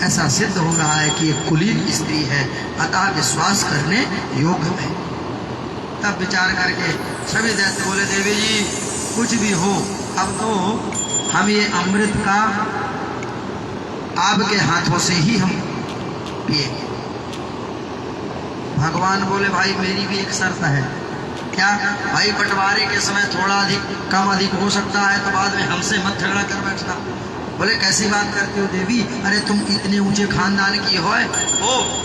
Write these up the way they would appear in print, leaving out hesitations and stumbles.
ऐसा सिद्ध हो रहा है कि एक कुलीन स्त्री है, अतः विश्वास करने योग्य है। तब विचार करके सभी दैत्य बोले, देवी जी कुछ भी हो, अब तो हम ये अमृत का आपके हाथों से ही हम पिएंगे। भगवान बोले, भाई मेरी भी एक शर्त है। क्या? भाई बंटवारे के समय थोड़ा अधिक कम अधिक हो सकता है, तो बाद में हमसे मत झगड़ा कर बैठना। बोले, कैसी बात करते हो देवी, अरे तुम इतने ऊंचे खानदान की हो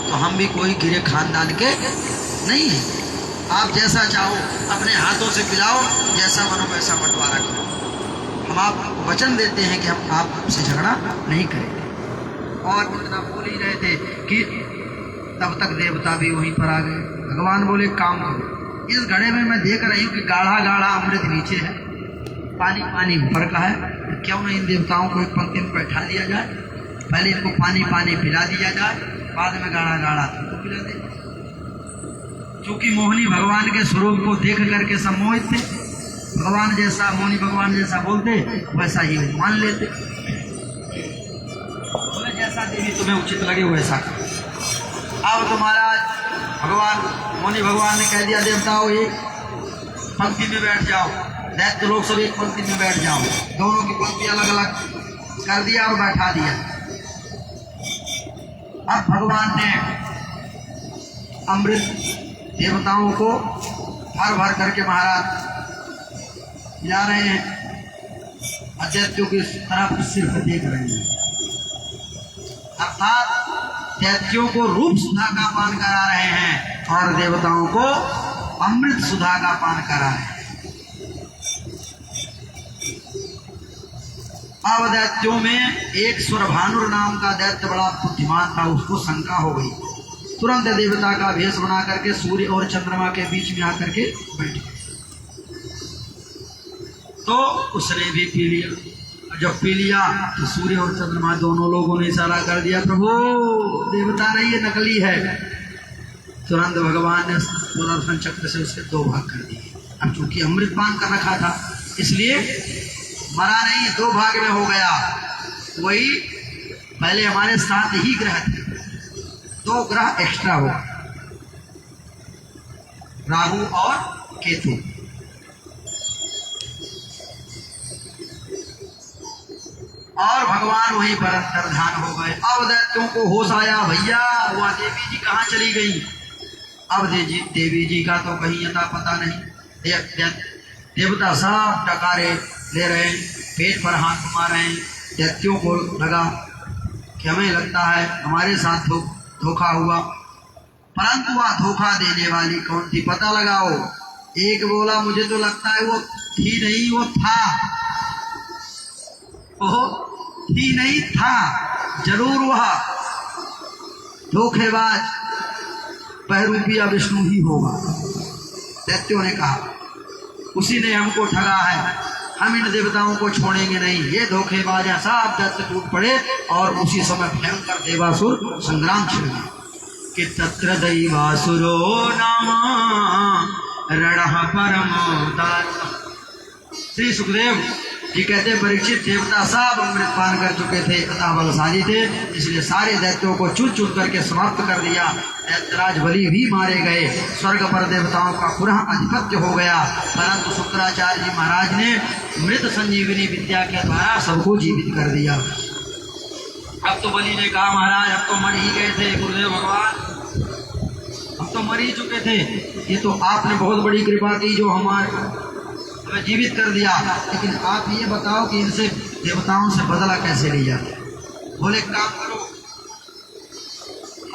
तो हम भी कोई गिरे खानदान के नहीं है। आप जैसा चाहो अपने हाथों से पिलाओ, जैसा मनो वैसा बंटवारा करो। हम आप वचन देते हैं कि हम आपसे झगड़ा नहीं करेंगे। और इतना बोल ही रहे थे कि तब तक देवता भी वहीं पर आ गए। भगवान बोले, काम करो, इस घड़े में मैं देख रही हूँ कि गाढ़ा गाढ़ा अमृत नीचे है, पानी पानी ऊपर का है, तो क्यों नहीं इन देवताओं को एक पंक्ति में बैठा दिया जाए, पहले इनको पानी पानी पिला दिया जाए, बाद में गाढ़ा गाढ़ा तुमको पिला दे। चूंकि मोहिनी भगवान के स्वरूप को देख करके सम्मोहित थे, भगवान जैसा मोहिनी भगवान जैसा बोलते वैसा ही मान लेते। बोले, जैसा देवी तुम्हें उचित लगे वैसा। अब तो महाराज भगवान मोहिनी भगवान ने कह दिया, देवताओं एक पंक्ति में बैठ जाओ, दैत्य लोग सब एक पंक्ति में बैठ जाओ। दोनों की पंक्ति अलग अलग कर दिया और बैठा दिया। अब भगवान ने अमृत देवताओं को भर भर करके महाराज खिला रहे हैं, दैत्यों की तरफ सिर्फ देख रहे हैं। अर्थात दैत्यों को रूप सुधा का पान करा रहे हैं और देवताओं को अमृत सुधा का पान करा रहे हैं। अब दैत्यों में एक सुरभानुर नाम का दैत्य बड़ा बुद्धिमान था, उसको शंका हो गई। तुरंत देवता का भेष बना करके सूर्य और चंद्रमा के बीच में आकर के बैठ गया। तो उसने भी पी लिया। जब पी लिया तो सूर्य और चंद्रमा दोनों लोगों ने इशारा कर दिया, प्रभु देवता नहीं ये नकली है। तुरंत भगवान ने सुदर्शन चक्र से उसके दो भाग कर दिए। अब चूंकि अमृत पान कर रखा था इसलिए मरा नहीं, दो भाग में हो गया। वही पहले हमारे साथ ही ग्रह थे, दो ग्रह एक्स्ट्रा हो, राहु और केतु। और भगवान वहीं पर अंतर्धान हो गए। अब दैत्यों को होश आया, भैया वह देवी जी कहाँ चली गई। अब देवी जी का तो कहीं अता पता नहीं। देवता सब डकारे ले रहे, पेट पर हाथ घुमा रहे हैं। दैत्यों को लगा कि हमें लगता है हमारे साथ धोखा हुआ, परंतु वह धोखा देने वाली कौन थी पता लगाओ। एक बोला, मुझे तो लगता है वो थी नहीं, वो था। वो थी नहीं, था जरूर। वह धोखेबाज बहरूपिया विष्णु ही होगा। दैत्यों ने कहा, उसी ने हमको ठगा है, हम इन देवताओं को छोड़ेंगे नहीं, ये धोखेबाज है। सब दैत्य टूट पड़े और उसी समय भयंकर देवासुर संग्राम छिड़ गया कि तत्र दैवासुरो नाम रणः परमो दारुणः। श्री सुखदेव जी कहते हैं, परीक्षित देवता सब अमृत पान कर चुके थे, अतः बलशाली थे, इसलिए सारे दैत्यों को चुन चुन करके समाप्त कर दिया। दैत्यराज बलि भी मारे गए, स्वर्ग पर देवताओं का पुनः आधिपत्य हो गया। परंतु शुक्राचार्य जी महाराज ने मृत संजीवनी विद्या के द्वारा सबको जीवित कर दिया। अब तो बलि ने कहा, महाराज अब तो मर ही गए थे गुरुदेव भगवान, अब तो मर ही चुके थे, ये तो आपने बहुत बड़ी कृपा की जो हमें जीवित कर दिया। लेकिन आप ये बताओ कि इनसे देवताओं से बदला कैसे लिया। बोले, काम करो,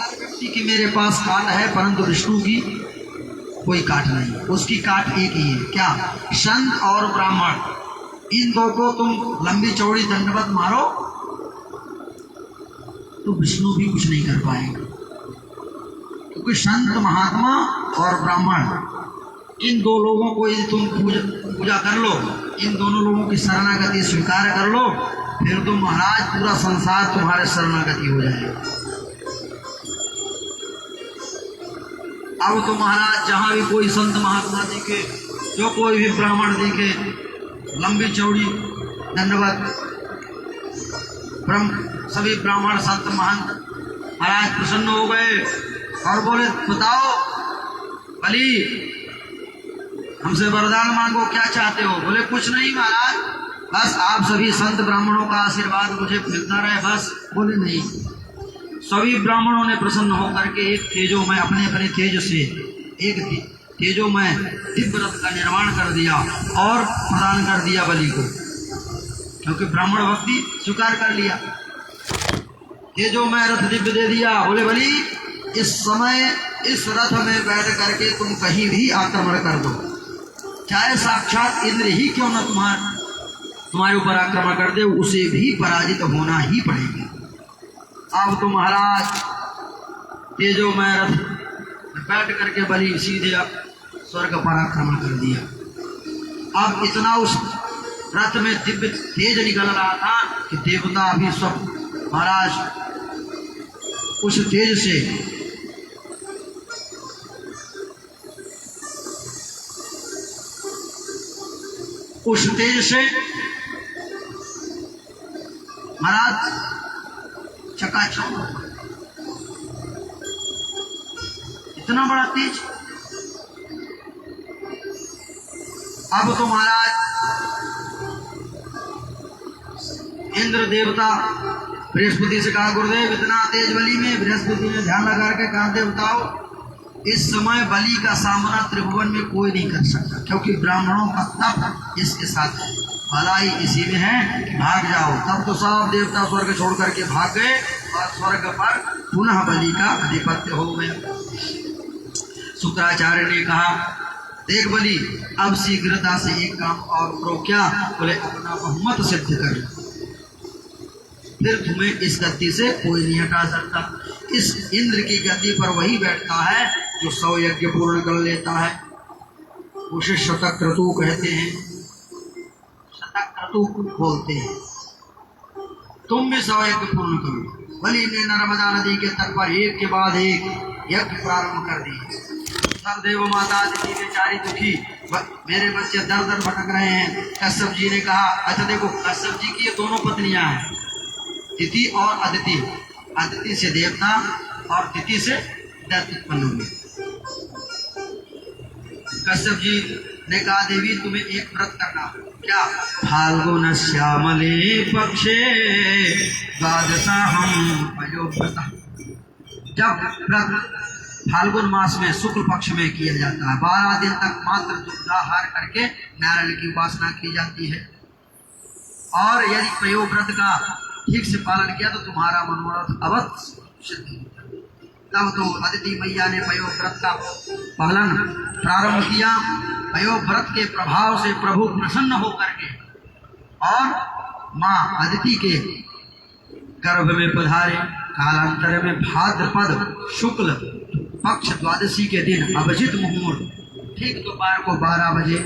हर व्यक्ति की मेरे पास काट है, परंतु विष्णु की कोई काट नहीं, उसकी काट एक ही है। क्या? संत और ब्राह्मण, इन दो को तुम लंबी चौड़ी दंडवत मारो तो विष्णु भी कुछ नहीं कर पाएगा, क्योंकि संत महात्मा और ब्राह्मण इन दो लोगों को यदि तुम पूजा कर लो, इन दोनों लोगों की शरणागति स्वीकार कर लो, फिर तो महाराज पूरा संसार तुम्हारे शरणागति हो जाएगा। अब तो महाराज जहाँ भी कोई संत महात्मा दिखे, जो कोई भी ब्राह्मण दिखे, लंबी चौड़ी दंडवत सभी ब्राह्मण संत महंत महाराज प्रसन्न हो गए और बोले बताओ बलि हमसे वरदान मांगो, क्या चाहते हो? बोले कुछ नहीं महाराज, बस आप सभी संत ब्राह्मणों का आशीर्वाद मुझे मिलता रहे बस। बोले नहीं। सभी ब्राह्मणों ने प्रसन्न होकर के एक तेजो में अपने अपने तेज से एक तेजो में दिव्य रथ का निर्माण कर दिया और प्रदान कर दिया बलि को, क्योंकि ब्राह्मण भक्ति स्वीकार कर लिया। तेजो में रथ दिव्य दे दिया। बोले बलि इस समय इस रथ में बैठ करके तुम कहीं भी आक्रमण कर दो, चाहे साक्षात इंद्र ही क्यों न तुम्हारे ऊपर आक्रमण कर दे, उसे भी पराजित होना ही पड़ेगा। अब तो महाराज तेजो में रथ बैठ करके बलि सीधे स्वर्ग पर आक्रमण कर दिया। अब इतना उस रथ में दिव्य तेज निकल रहा था कि देवता भी सब महाराज उस तेज से महाराज चकाचौंध, इतना बड़ा तेज। अब तो महाराज इंद्र देवता बृहस्पति से कहा गुरुदेव इतना तेज बलि में। बृहस्पति ने ध्यान लगा के कहा देवताओ इस समय बलि का सामना त्रिभुवन में कोई नहीं कर सकता, क्योंकि ब्राह्मणों का तप इसके साथ है, भलाई इसी में है कि भाग जाओ। तब तो सब देवता स्वर्ग छोड़ करके भाग गए और स्वर्ग पर पुनः बलि का आधिपत्य हो गया। शुक्राचार्य ने कहा देख बलि अब शीघ्रता से एक काम और करो। क्या? बोले अपना बहुमत सिद्ध कर, फिर तुम्हें इस गद्दी से कोई नहीं हटा सकता। इस इंद्र की गद्दी पर वही बैठता है जो 100 यज्ञ पूर्ण कर लेता है, उसे शतक्रतु कहते हैं, शतक्रतु बोलते हैं। तुम भी 100 यज्ञ पूर्ण करो। बलि ने नर्मदा नदी के तट पर एक के बाद एक यज्ञ प्रारंभ कर दिए। सब देव माता अदिति बेचारी दुखी, मेरे बच्चे दर दर भटक रहे हैं। कश्यप जी ने कहा अच्छा देखो कश्यप जी की ये दोनों पत्नियां हैं, तिथि और अदिति। अदिति से देवता और तिथि से दैत्य उत्पन्न हुए। कश्यप जी ने कहा देवी तुम्हें एक व्रत करना। क्या? फाल्गुन श्यामले पक्षे द्वादशाहं पयोव्रतः। जब व्रत फाल्गुन मास में शुक्ल पक्ष में किया जाता है, 12 दिन तक मात्र दुग्धाहार करके नारायण की उपासना की जाती है, और यदि पयोव्रत का ठीक से पालन किया तो तुम्हारा मनोरथ अवश्य सिद्ध होता है। तब तो अदिति मैया ने पयोव्रत का पालन प्रारंभ किया। पयोव्रत के प्रभाव से प्रभु प्रसन्न होकर के और माँ अदिति के गर्भ में पधारे। कालांतर में भाद्रपद शुक्ल पक्ष द्वादशी के दिन अभिजित मुहूर्त ठीक दोपहर को 12 बजे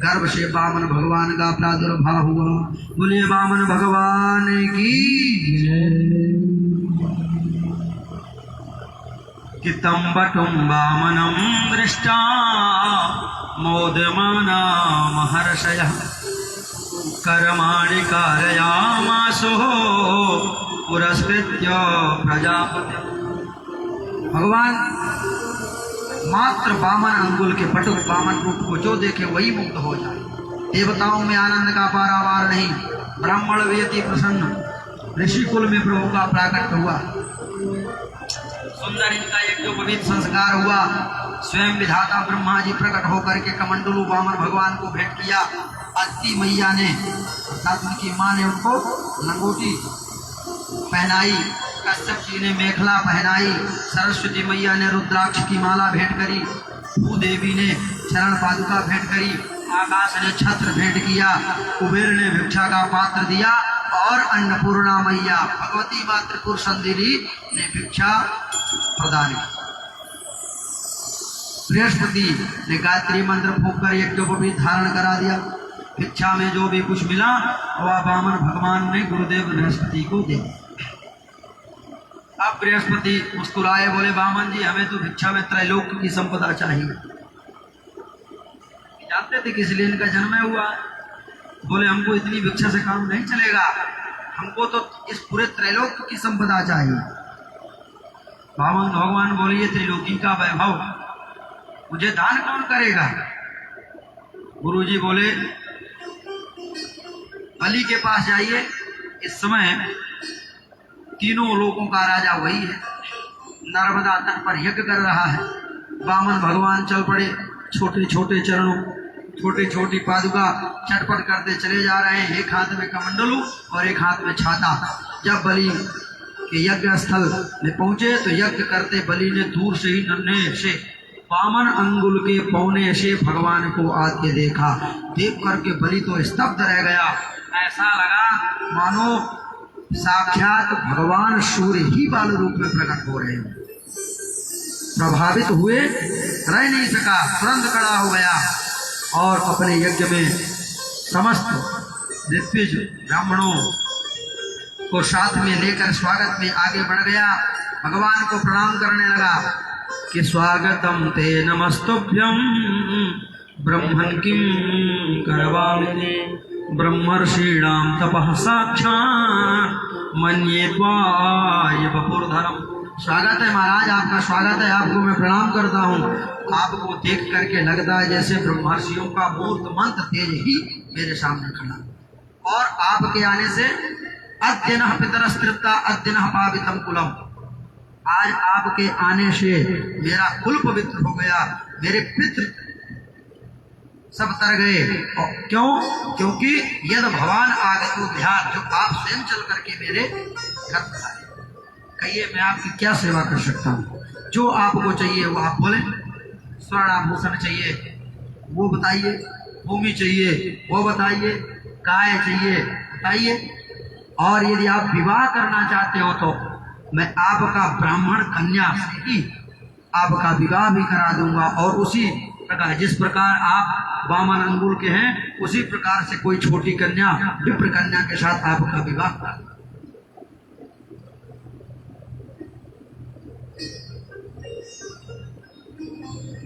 गर्भ से वामन भगवान का प्रादुर्भाव हुआ। बोले वामन भगवान की कि तम बटुम वामनम दृष्टा मोदमाना महर्षयः कर्माणि कारयामासो पुरस्कृत्य प्रजापति। भगवान मात्र वामन अंगुल के पटुक वामन रूप को जो देखे वही मुक्त हो जाए। देवताओं में आनंद का पारावार नहीं। ब्राह्मण वेति प्रसन्न, ऋषि कुल में प्रभु का प्राकट हुआ। सुंदर इनका एक जो पवित्र संस्कार हुआ। स्वयं विधाता ब्रह्मा जी प्रकट होकर के कमंडलू वामन भगवान को भेंट किया। अदिति मैया ने अर्थात उनकी माँ ने उनको लंगोटी पहनाई, कश्यप जी ने मेखला पहनाई, सरस्वती मैया ने रुद्राक्ष की माला भेंट करी, भूदेवी ने चरण पादुका भेंट करी, आकाश ने छत्र भेंट किया, कुबेर ने भिक्षा का पात्र दिया और अन्नपूर्णा मैया भगवती मातृपुर संदिली ने भिक्षा प्रदान की। बृहस्पति ने गायत्री मंत्र फूंक कर यज्ञ को भी धारण करा दिया। भिक्षा में जो भी कुछ मिला वह वामन भगवान ने गुरुदेव बृहस्पति को दे। अब बृहस्पति मुस्कुराए, बोले वामन जी हमें तो भिक्षा में त्रैलोक की संपदा चाहिए। जानते थे किस लिए इनका जन्म हुआ? बोले हमको इतनी भिक्षा से काम नहीं चलेगा, हमको तो इस पूरे त्रैलोक्य की संपदा चाहिए। वामन भगवान बोले ये त्रिलोकी का वैभव मुझे दान कौन करेगा? गुरुजी बोले बलि के पास जाइए, इस समय तीनों लोगों का राजा वही है, नर्मदा तट पर यज्ञ कर रहा है। वामन भगवान चल पड़े, छोटे छोटे चरणों, छोटी छोटी पादुका चटपट करते चले जा रहे हैं, एक हाथ में कमंडलू और एक हाथ में छाता। जब बलि के यज्ञ स्थल में पहुंचे तो यज्ञ करते बलि ने दूर से ही नन्हे से 52 अंगुल के पौने से भगवान को आते देखा। देख करके बलि तो स्तब्ध रह गया, ऐसा लगा मानो साक्षात भगवान सूर्य ही बाल रूप में प्रकट हो रहे हैं। प्रभावित हुए, रह नहीं सका, तुरंत खड़ा हो गया और अपने यज्ञ में समस्त ऋत्विज ब्राह्मणों को साथ में लेकर स्वागत में आगे बढ़ गया। भगवान को प्रणाम करने लगा कि स्वागतम ते नमस्तुभ्यं ब्रह्मन् किं करवामि ब्रह्मर्षीणां तपः साक्षात् मन्ये त्वाय वपुर्धरम्। स्वागत है महाराज, आपका स्वागत है, आपको मैं प्रणाम करता हूँ। आपको देख करके लगता है जैसे ब्रह्मर्षियों का मूर्त मंत्र तेज ही मेरे सामने खड़ा। और आपके आने से अद्य नः पितरस्तृप्ता अद्य नः पावितम कुलम, आज आपके आने से मेरा कुल पवित्र हो गया, मेरे पितृ सब तर गए। क्यों? क्योंकि यद भगवान आगतो ध्यान, जो आप स्वयं चल करके मेरे घर पर आए। कहिए मैं आपकी क्या सेवा कर सकता हूँ? जो आपको चाहिए वो आप बोले। स्वर्ण आभूषण चाहिए वो बताइए, भूमि चाहिए वो बताइए, गाय चाहिए बताइए, और यदि आप विवाह करना चाहते हो तो मैं आपका ब्राह्मण कन्या से ही आपका विवाह भी करा दूंगा। और उसी प्रकार जिस प्रकार आप वामन अंगुल के हैं उसी प्रकार से कोई छोटी कन्या विप्र कन्या के साथ आपका विवाह करा।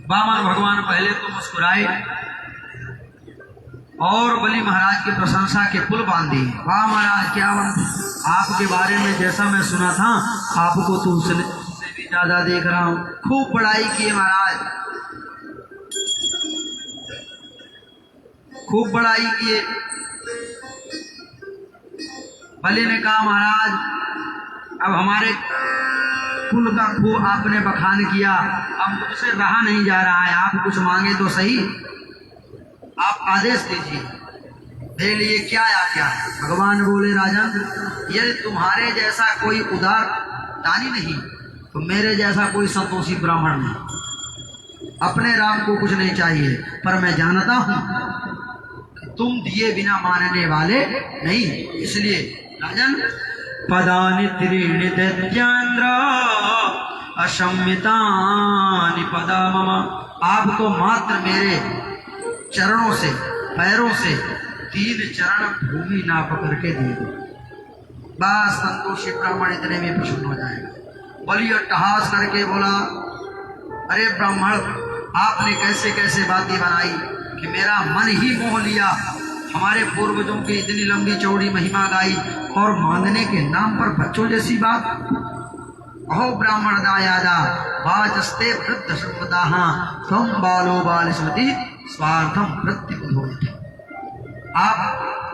वामन भगवान पहले तो मुस्कुराए और बलि महाराज की प्रशंसा के पुल बांधी। वाह महाराज, क्या आपके बारे में जैसा मैं सुना था आपको तो उससे भी ज्यादा देख रहा हूँ, खूब बड़ाई की महाराज, खूब बड़ाई किए। बलि ने कहा महाराज अब हमारे कुल का खूब आपने बखान किया, अब मुझसे रहा नहीं जा रहा है, आप कुछ मांगे तो सही, आप आदेश दीजिए, मेरे लिए क्या आज्ञा है? भगवान बोले राजन, यदि तुम्हारे जैसा कोई उदार दानी नहीं तो मेरे जैसा कोई संतोषी ब्राह्मण नहीं। अपने राम को कुछ नहीं चाहिए, पर मैं जानता हूं कि तुम दिए बिना मानने वाले नहीं, इसलिए राजन पदानि त्रीणि दैत्यान्द्र अशम्यतानि पदा मम, आप तो मात्र मेरे चरणों से, पैरों से 3 चरण भूमि नाप करके दे दो, बस संतोषी ब्राह्मण इतने में प्रसन्न हो जाएगा। बलि अट्टहास करके बोला, अरे ब्राह्मण आपने कैसे कैसे बातें बनाई कि मेरा मन ही मोह लिया, हमारे पूर्वजों की इतनी लंबी चौड़ी महिमा गाई और मांगने के नाम पर बच्चों जैसी बात। अहो ब्राह्मण दायादा वाचस्ते वृद्ध संपदाः त्वं बालो बाल स्मृति स्वार्थम प्रत्युपधोयते। आप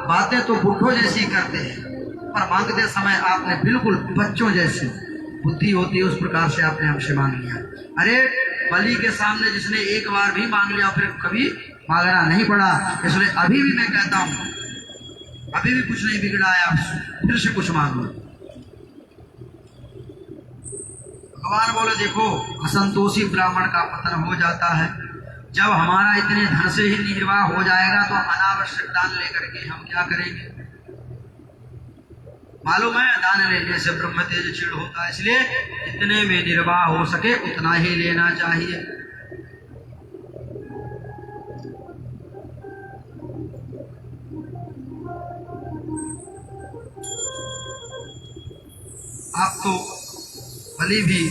बातें तो बुढ़ों जैसी करते हैं पर मांगते समय आपने बिल्कुल बच्चों जैसी बुद्धि होती है, उस प्रकार से आपने हमसे मांग लिया। अरे बलि के सामने जिसने एक बार भी मांग लिया फिर कभी मांगना नहीं पड़ा, इसलिए अभी भी मैं कहता हूं अभी भी कुछ नहीं बिगड़ा है, आप फिर से कुछ मांग लो। भगवान बोले देखो असंतोषी ब्राह्मण का पतन हो जाता है, जब हमारा इतने धन से ही निर्वाह हो जाएगा तो अनावश्यक दान लेकर के हम क्या करेंगे? मालूम है दान लेने से ब्रह्म तेज क्षीण होता है, इसलिए जितने में निर्वाह हो सके उतना ही लेना चाहिए। आप तो बलि भी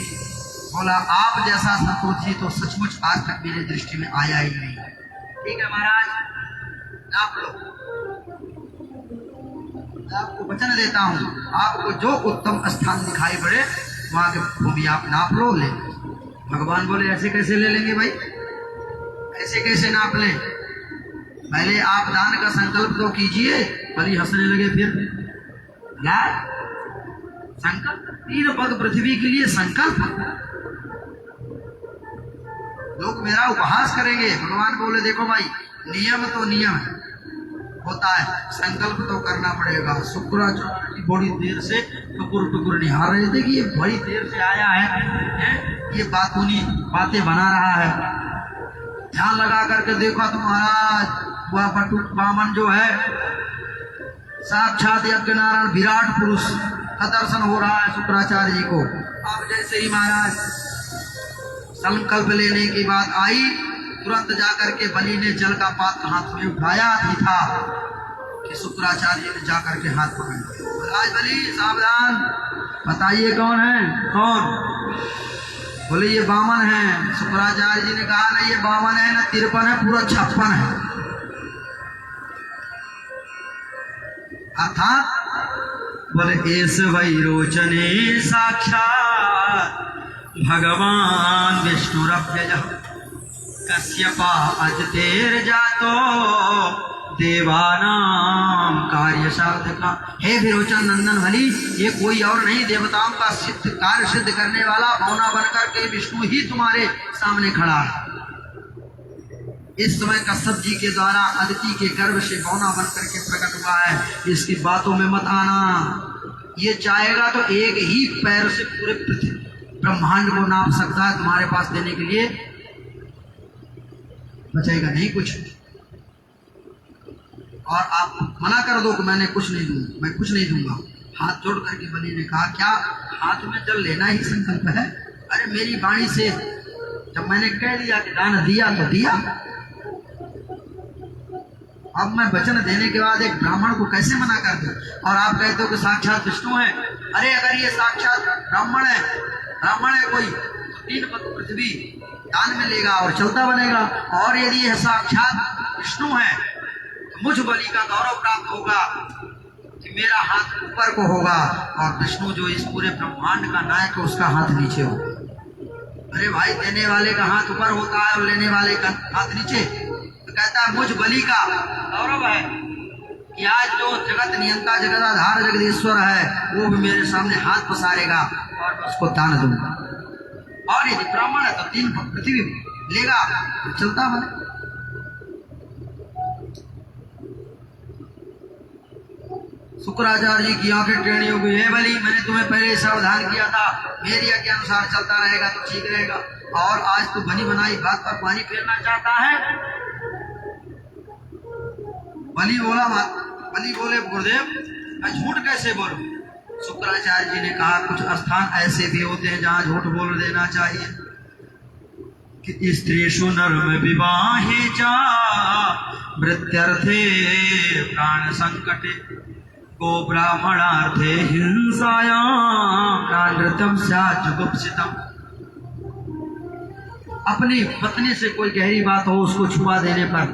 बोला आप जैसा संतोषी तो सचमुच आज तक मेरी दृष्टि में आया ही नहीं। ठीक है महाराज, नाप लो। आपको वचन देता हूँ, आपको जो उत्तम स्थान दिखाई पड़े वहां के भूमि आप नाप लो, ले। भगवान बोले ऐसे कैसे ले लेंगे भाई, ऐसे कैसे नाप लें? पहले आप दान का संकल्प तो कीजिए। बलि हंसने लगे। फिर क्या संकल्प? 3 पग पृथ्वी के लिए संकल्प? लोग मेरा उपहास करेंगे। भगवान बोले देखो भाई, नियम तो नियम है, होता है, संकल्प तो करना पड़ेगा। शुक्राचार्य जी बड़ी देर से टुकुर निहार रहे थे कि ये बड़ी देर से आया है, ये बातें बना रहा है। ध्यान लगा करके देखा तो महाराज वह बटुक बामन जो है साक्षात यज्ञ नारायण विराट पुरुष का दर्शन हो रहा है शुक्राचार्य जी को। अब जैसे ही महाराज संकल्प लेने की बात आई, तुरंत जाकर के बलि ने जल का पात्र हाथ में उठाया ही था कि शुक्राचार्य ने जाकर के हाथ पकड़ लिया। आज बलि सावधान, बताइए कौन है? कौन? बोले ये बामन है। शुक्राचार्य जी ने कहा ना ये बामन है ना 53 है, पूरा 56 है। अर्थात बोले ऐस वैरोचने साक्षात भगवान विष्णुरव्यय कश्यपा अजतेर जातो देवानाम कार्य साधका। हे विरोचन नंदन बलि, ये कोई और नहीं, देवताओं का कार्य सिद्ध करने वाला बौना बनकर के विष्णु ही तुम्हारे सामने खड़ा है। इस समय कश्यप जी के द्वारा अदिति के गर्भ से बौना बनकर के प्रकट हुआ है। इसकी बातों में मत आना। ये चाहेगा तो एक ही पैर से पूरे ब्रह्मांड को नाप सकता है तुम्हारे पास देने के लिए, बचेगा नहीं कुछ। और आप मना कर दो कि मैंने कुछ नहीं दूंगा, मैं कुछ नहीं दूंगा। हाथ जोड़ करके बलि ने कहा क्या हाथ में जल लेना ही संकल्प है? अरे मेरी वाणी से जब मैंने कह दिया कि दान दिया तो दिया। अब मैं वचन देने के बाद एक ब्राह्मण को कैसे मना कर दूं? और आप कहते हो कि साक्षात विष्णु है। अरे अगर ये साक्षात ब्राह्मण है कोई, तो 3 पग पृथ्वी दान में लेगा और चलता बनेगा। और यदि यह साक्षात विष्णु है तो मुझ बलि का गौरव प्राप्त होगा कि मेरा हाथ ऊपर को होगा और विष्णु जो इस पूरे ब्रह्मांड का नायक है उसका हाथ नीचे होगा। अरे भाई, देने वाले का हाथ ऊपर होता है और लेने वाले का हाथ नीचे। तो कहता है मुझ बलि का गौरव है कि आज जो जगत नियंता जगदाधार जगदीश्वर है वो भी मेरे सामने हाथ पसारेगा और मैं उसको दान दूंगा। और यदि ब्राह्मण है तो 3 पग पृथ्वी लेगा, चलता बने। शुक्राचार्य जी की आंखें टेढ़ी हो गई। है बलि, मैंने तुम्हें पहले सावधान किया था, मेरी आज्ञा के अनुसार चलता रहेगा तो ठीक रहेगा, और आज तो बनी बनाई बात पर पानी फेरना चाहता है। बलि बोले गुरुदेव मैं झूठ कैसे बोलूं? शुक्राचार्य जी ने कहा कुछ स्थान ऐसे भी होते हैं जहां झूठ बोल देना चाहिए कि स्त्रीषु नर्म विवाहे चा मृत्यर्थे प्राण संकटे गो ब्राह्मणार्थे हिंसायां प्राणृतम जुगुप्सितम। अपनी पत्नी से कोई गहरी बात हो उसको छुपा देने पर,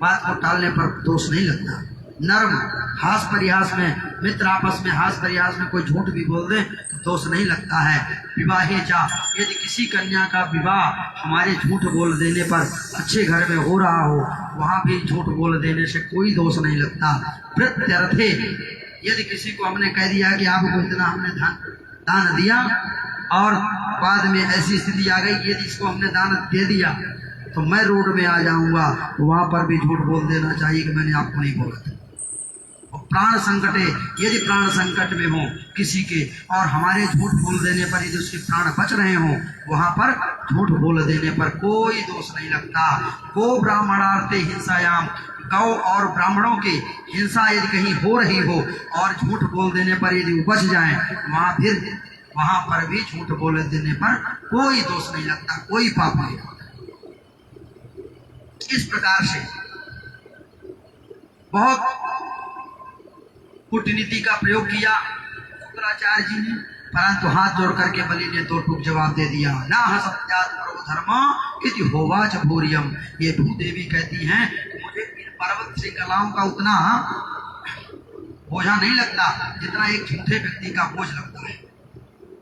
बात को टालने पर दोष नहीं लगता। नर्म हास परिहास में, मित्र आपस में हास परिहास में कोई झूठ भी बोल दे तो दोष नहीं लगता है। विवाहे चा, यदि किसी कन्या का विवाह हमारे झूठ बोल देने पर अच्छे घर में हो रहा हो, वहां भी झूठ बोल देने से कोई दोष नहीं लगता। प्रत्यर्थे, यदि किसी को हमने कह दिया कि आपको इतना हमने दान दिया और बाद में ऐसी स्थिति आ गई यदि इसको हमने दान दे दिया तो मैं रोड में आ जाऊंगा, वहां पर भी झूठ बोल देना चाहिए कि मैंने आपको नहीं बोला था। और प्राण संकटे, यदि प्राण संकट में हो किसी के और हमारे झूठ बोल देने पर यदि उसके प्राण बच रहे हो, वहां पर झूठ बोल देने पर कोई दोष नहीं लगता। गो ब्राह्मणार्थे हिंसायाम, गौ और ब्राह्मणों की हिंसा यदि कहीं हो रही हो और झूठ बोल देने पर यदि उपज जाए, वहां पर भी झूठ बोल देने पर कोई दोष नहीं लगता, कोई पाप नहीं लगता। इस प्रकार से बहुत कूटनीति का प्रयोग किया शुक्राचार्य जी ने, परंतु हाथ जोड़ करके बलि ने 2 टूक जवाब दे दिया। ना सत्यात प्रभु धर्म इति होवाच भूरियम। ये भूदेवी कहती हैं मुझे इन पर्वत श्रृंखलाओं का उतना बोझा नहीं लगता जितना एक झूठे व्यक्ति का बोझ लगता है।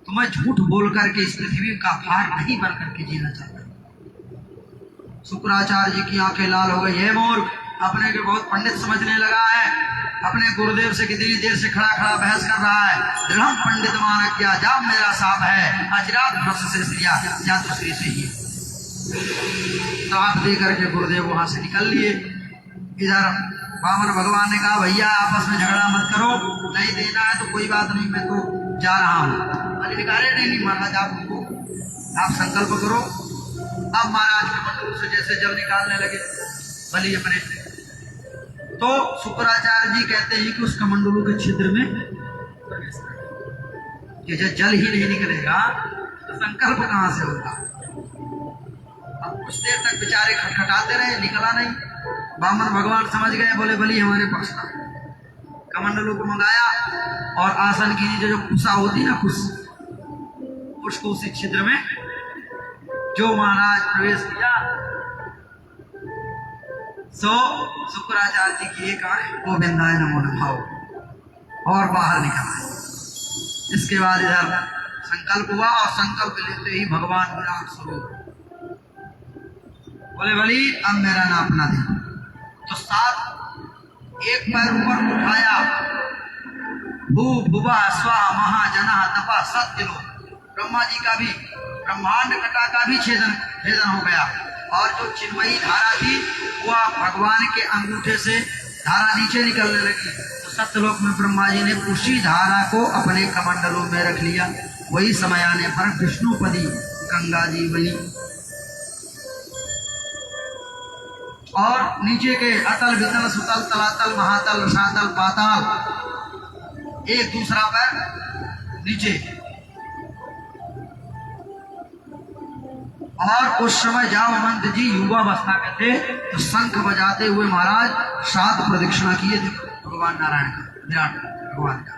तो मैं झूठ बोल करके इस पृथ्वी का भार नहीं बन करके जीना चाहता। शुक्राचार्य जी की आंखें लाल हो गई। हे मूर्ख, अपने को बहुत पंडित समझने लगा है, अपने गुरुदेव से कितनी देर से खड़ा खड़ा बहस कर रहा है। दृढ़ पंडित माना क्या जाब मेरा साहब है, अजरात भ्रष्ट से सिया या दूसरी से ही। साथ दे करके गुरुदेव वहां से निकल लिए। इधर वामन भगवान ने कहा भैया आपस में झगड़ा मत करो, नहीं देना है तो कोई बात नहीं, मैं तो जा रहा हूँ। अली ने कहा नहीं महाराज आप संकल्प करो। अब महाराज के मंडल से जैसे जल निकालने लगे बलि अपने, तो शुक्राचार्य जी कहते हैं कि उस कमंडलू के छिद्र में कि जब जल ही नहीं निकलेगा तो संकल्प कहां से होगा। अब कुछ देर तक बेचारे खटखटाते रहे, निकला नहीं। वामन भगवान समझ गए, बोले बलि हमारे पास था। कमंडलों को मंगाया और आसन की नीचे जो खुशा होती ना खुश, उसको उसी छिद्र में जो महाराज प्रवेश किया सो शुक्राचार्य जी की एक गोविंदाय नमो नमः और बाहर निकला। इसके बाद इधर संकल्प हुआ और संकल्प लेते ही भगवान विराट स्वरूप बोले बलि अब मेरा नाम ना दे। तो साथ एक पैर ऊपर उठाया, भू भुवा स्वा महाजना तपा सत्य लो। ब्रह्मा जी का भी ब्रह्मांड कटा का भी छेदन हो गया और जो चिन्मयी धारा थी वह भगवान के अंगूठे से धारा नीचे निकलने लगी। तो सत्यलोक में ब्रह्मा जी ने उसी धारा को अपने कमंडलों में रख लिया। वही समय आने पर विष्णुपदी गंगा जी बनी और नीचे के अतल वितल सुतल तलातल महातल रसातल पाताल एक दूसरा पैर नीचे। और उस समय जामवंत जी युवावस्था में थे तो शंख बजाते हुए महाराज 7 प्रदक्षिणा किए थे भगवान नारायण का, विराट भगवान का।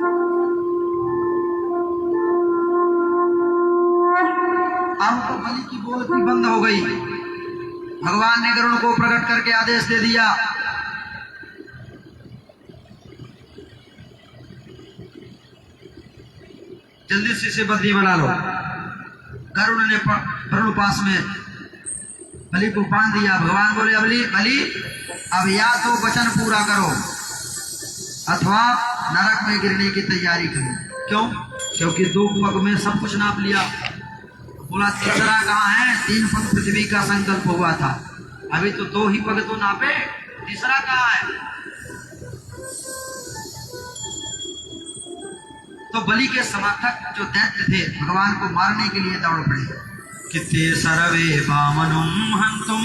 अब तो बलि की बोलती बंद हो गई। भगवान ने गरुड़ को प्रकट करके आदेश दे दिया, जल्दी से इसे बदली बना लो। गरुड़ ने गरुड़ पास में बलि को बांध दिया। भगवान बोले बलि अब या तो वचन पूरा करो अथवा नरक में गिरने की तैयारी करो। क्यों? क्योंकि 2 पग में सब कुछ नाप लिया। बोला तीसरा कहाँ है? 3 पग पृथ्वी का संकल्प हुआ था, अभी तो 2 ही पग तो नापे, तीसरा कहाँ है? तो बलि के समर्थक जो दैत्य थे भगवान को मारने के लिए दौड़ पड़े। किते सर्वे वामनुम हंतुम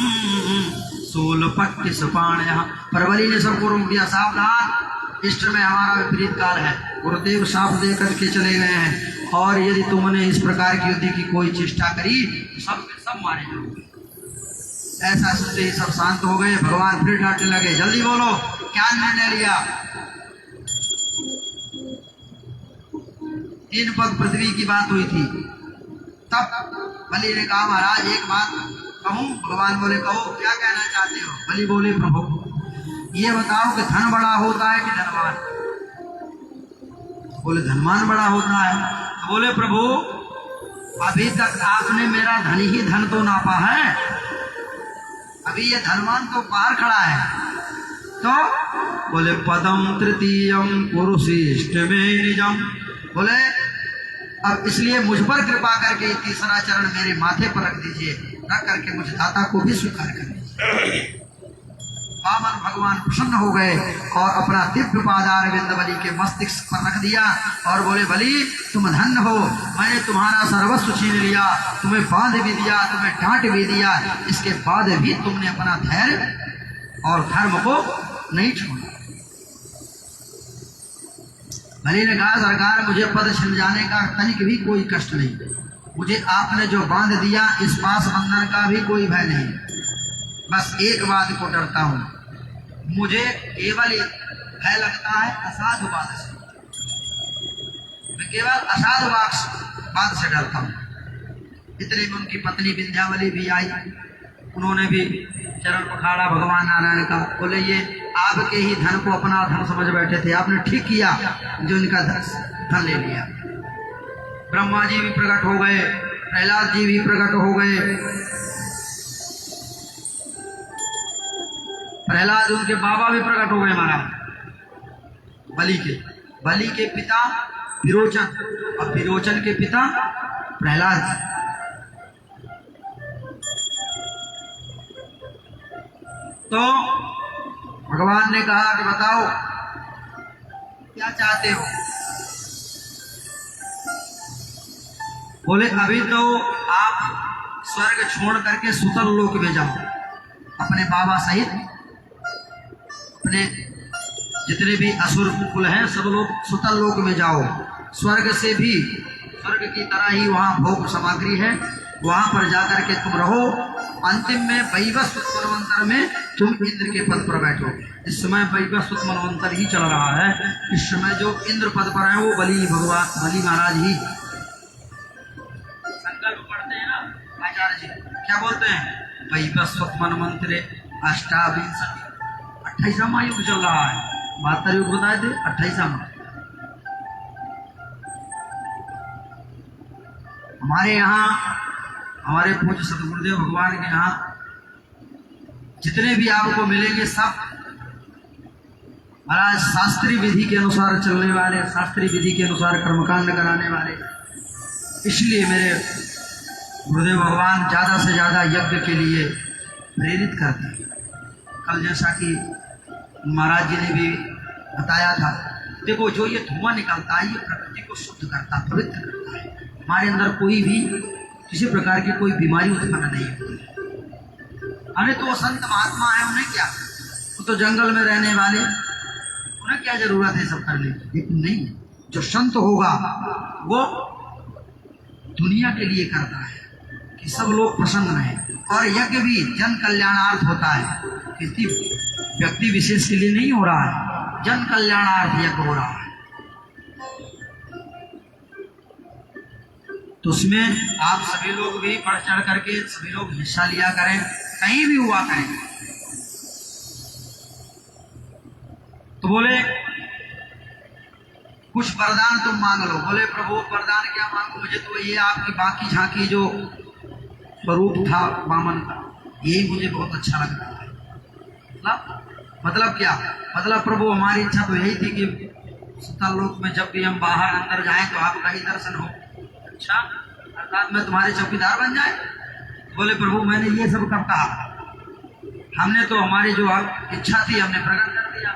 सूलपट्टि सुपाणयः। पर बलि ने सबको रोक दिया, सावधान, इष्ट में हमारा विपरीत काल है। गुरुदेव साफ दे करके चले गए हैं और यदि तुमने इस प्रकार की युद्ध की कोई चेष्टा करी सब मारे जाओगे। ऐसा सुनते ही सब शांत हो गए। भगवान फिर डांटने लगे, जल्दी बोलो क्या निर्णय लिया? 3 पग पृथ्वी की बात हुई थी। तब बलि ने कहा महाराज एक बात कहूं? भगवान बोले कहो, क्या कहना चाहते हो? बलि बोले प्रभु ये बताओ कि धन बड़ा होता है कि धनवान? बोले धनवान बड़ा होता है। तो बोले प्रभु अभी तक आपने मेरा धन ही धन तो नापा है, अभी ये धनवान तो बाहर खड़ा है। तो बोले पदम तृतीयम पुरुषिष्ट में निजम। बोले अब इसलिए मुझ पर कृपा करके तीसरा चरण मेरे माथे पर रख दीजिए, रख करके मुझ दाता को भी स्वीकार कर दीजिए। वामन भगवान प्रसन्न हो गए और अपना दिव्य पादार बिंद बलि के मस्तिष्क पर रख दिया और बोले बलि तुम धन्य हो, मैंने तुम्हारा सर्वस्व छीन लिया, तुम्हें बांध भी दिया, तुम्हें डांट भी दिया, इसके बाद भी तुमने अपना धैर्य और धर्म को नहीं छोड़ा। बलि ने कहा सरकार मुझे पद छिन जाने का तनिक भी कोई कष्ट नहीं, मुझे आपने जो बांध दिया इस पास बंधन का भी कोई भय नहीं, बस एक बात को डरता हूं, मुझे केवल भय लगता है असाधु बात से, मैं केवल असाधु बात से डरता हूं। इतने में उनकी पत्नी विंध्यावली भी आई, उन्होंने भी चरण पखाड़ा भगवान नारायण का। बोले ये आपके ही धन को अपना धन समझ बैठे थे। आपने ठीक किया जो इनका धन ले लिया। ब्रह्मा जी भी प्रकट हो गए, प्रहलाद जी भी प्रकट हो गए। प्रहलाद उनके बाबा भी प्रकट हो गए महाराज, बलि के पिता विरोचन और विरोचन के पिता प्रहलाद। तो भगवान ने कहा कि बताओ क्या चाहते हो। बोले अभी तो आप स्वर्ग छोड़ करके सुतल लोक में जाओ, अपने बाबा सहित अपने जितने भी असुर कुल हैं सब लोग सुतल लोक में जाओ। स्वर्ग से भी स्वर्ग की तरह ही वहाँ भोग सामग्री है, वहां पर जाकर के तुम रहो। अंतिम में वैवस्वत मनवंतर में तुम इंद्र के पद पर बैठोगे। इस समय वैवस्वत मनवंतर ही चल रहा है। इस समय जो इंद्र पद पर है वो बलि महाराज ही। संकल्प पढ़ते हैं ना आचार्य जी, क्या बोलते हैं? वैवस्वत मनवंतरे अष्टाविंशति, 28वां युग चल रहा है। 72 युग बताए थे, 28वां। हमारे यहाँ हमारे पूज्य सतगुरुदेव भगवान के यहाँ जितने भी आपको मिलेंगे सब महाराज शास्त्रीय विधि के अनुसार चलने वाले, शास्त्रीय विधि के अनुसार कर्मकांड कराने वाले। इसलिए मेरे गुरुदेव भगवान ज़्यादा से ज़्यादा यज्ञ के लिए प्रेरित करते हैं। कल जैसा कि महाराज जी ने भी बताया था, देखो जो ये धुआं निकलता है ये प्रकृति को शुद्ध करता, पवित्र करता है। हमारे अंदर कोई भी किसी प्रकार की कोई बीमारी उत्पन्न नहीं होती। अरे तो संत महात्मा है, उन्हें क्या, वो तो जंगल में रहने वाले, उन्हें क्या जरूरत है सब करने की। लेकिन नहीं, जो संत होगा वो दुनिया के लिए करता है कि सब लोग प्रसन्न रहें। और यज्ञ भी जन कल्याणार्थ होता है, किसी व्यक्ति विशेष के लिए नहीं हो रहा है, जन कल्याणार्थ यज्ञ हो रहा है। तो उसमें आप सभी लोग भी बढ़ चढ़ करके सभी लोग हिस्सा लिया करें, कहीं भी हुआ करें। तो बोले कुछ वरदान तुम मांग लो। बोले प्रभु वरदान क्या मांगो, मुझे तो ये आपकी बाकी झांकी जो स्वरूप था वामन का, यही मुझे बहुत अच्छा लग रहा है। मतलब क्या, मतलब प्रभु हमारी इच्छा तो यही थी कि सुतल लोक में जब भी हम बाहर अंदर जाएं तो आपका ही दर्शन हो। अच्छा, अर्थात मैं तुम्हारे चौकीदार बन जाए। बोले प्रभु मैंने ये सब कब कहा, हमने तो हमारी जो इच्छा थी हमने प्रकट कर दिया।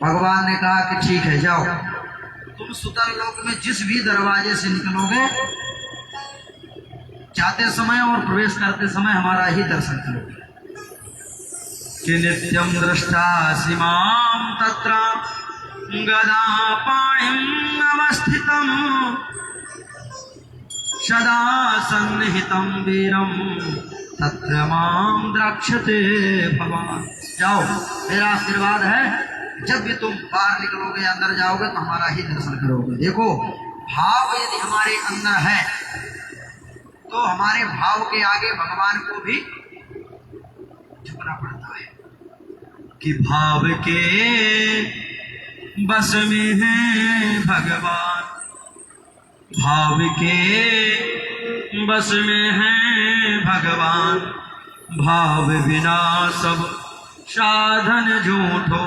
भगवान ने कहा कि ठीक है जाओ, तुम सुतल लोक में जिस भी दरवाजे से निकलोगे जाते समय और प्रवेश करते समय हमारा ही दर्शन करोगे। कि नित्यम दृष्टासि मां तत्र गदा पाणिम् अवस्थितम् सदा सन्निहितं वीरं तत्र मां द्रक्ष्यते भवान्। जाओ, मेरा आशीर्वाद है, जब भी तुम बाहर निकलोगे अंदर जाओगे तो हमारा ही दर्शन करोगे। देखो भाव यदि हमारे अंदर है तो हमारे भाव के आगे भगवान को भी झुकना पड़ता है। कि भाव के बस में है भगवान, भाव के बस में है भगवान, भाव बिना सब साधन झूठो,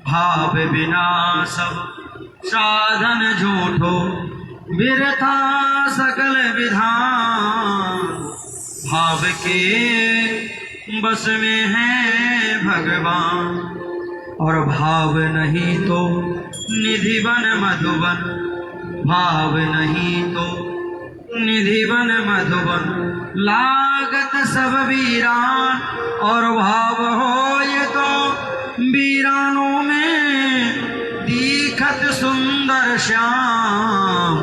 भाव बिना सब साधन झूठो, बिरथा सकल विधान। भाव के बस में है भगवान, और भाव नहीं तो निधि बन मधुबन, भाव नहीं तो निधि बन मधुबन, लागत सब वीरान। और भाव हो ये तो वीरानों में दिखत सुंदर श्याम।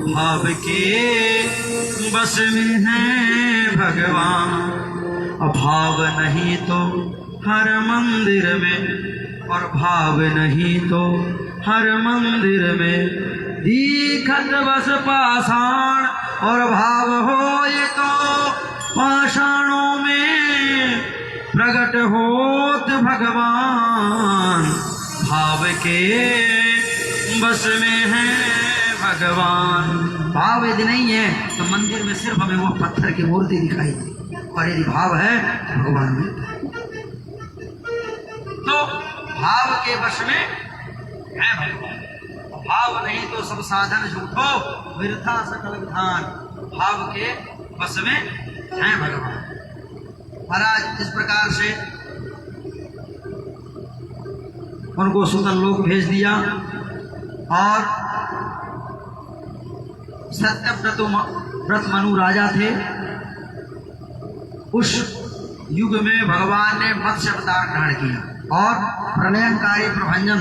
भाव के बस में है भगवान, भाव नहीं तो हर मंदिर में, और भाव नहीं तो हर मंदिर में दिखत बस पाषाण। और भाव हो ये तो पाषाणों में प्रकट होत भगवान। भाव के बस में है भगवान। भाव यदि नहीं है तो मंदिर में सिर्फ हमें वो पत्थर की मूर्ति दिखाई दी, और यदि भाव है तो भगवान में। तो भाव के वश में है भगवान, भाव नहीं तो सब साधन झूठो वृथा सकल विधान। भाव के वश में है भगवान। महाराज इस प्रकार से उनको सुतल लोक भेज दिया, और सत्यव्रत मनु राजा थे। उस युग में भगवान ने मत्स्य अवतार ग्रहण किया, और प्रलयंकारी प्रभंजन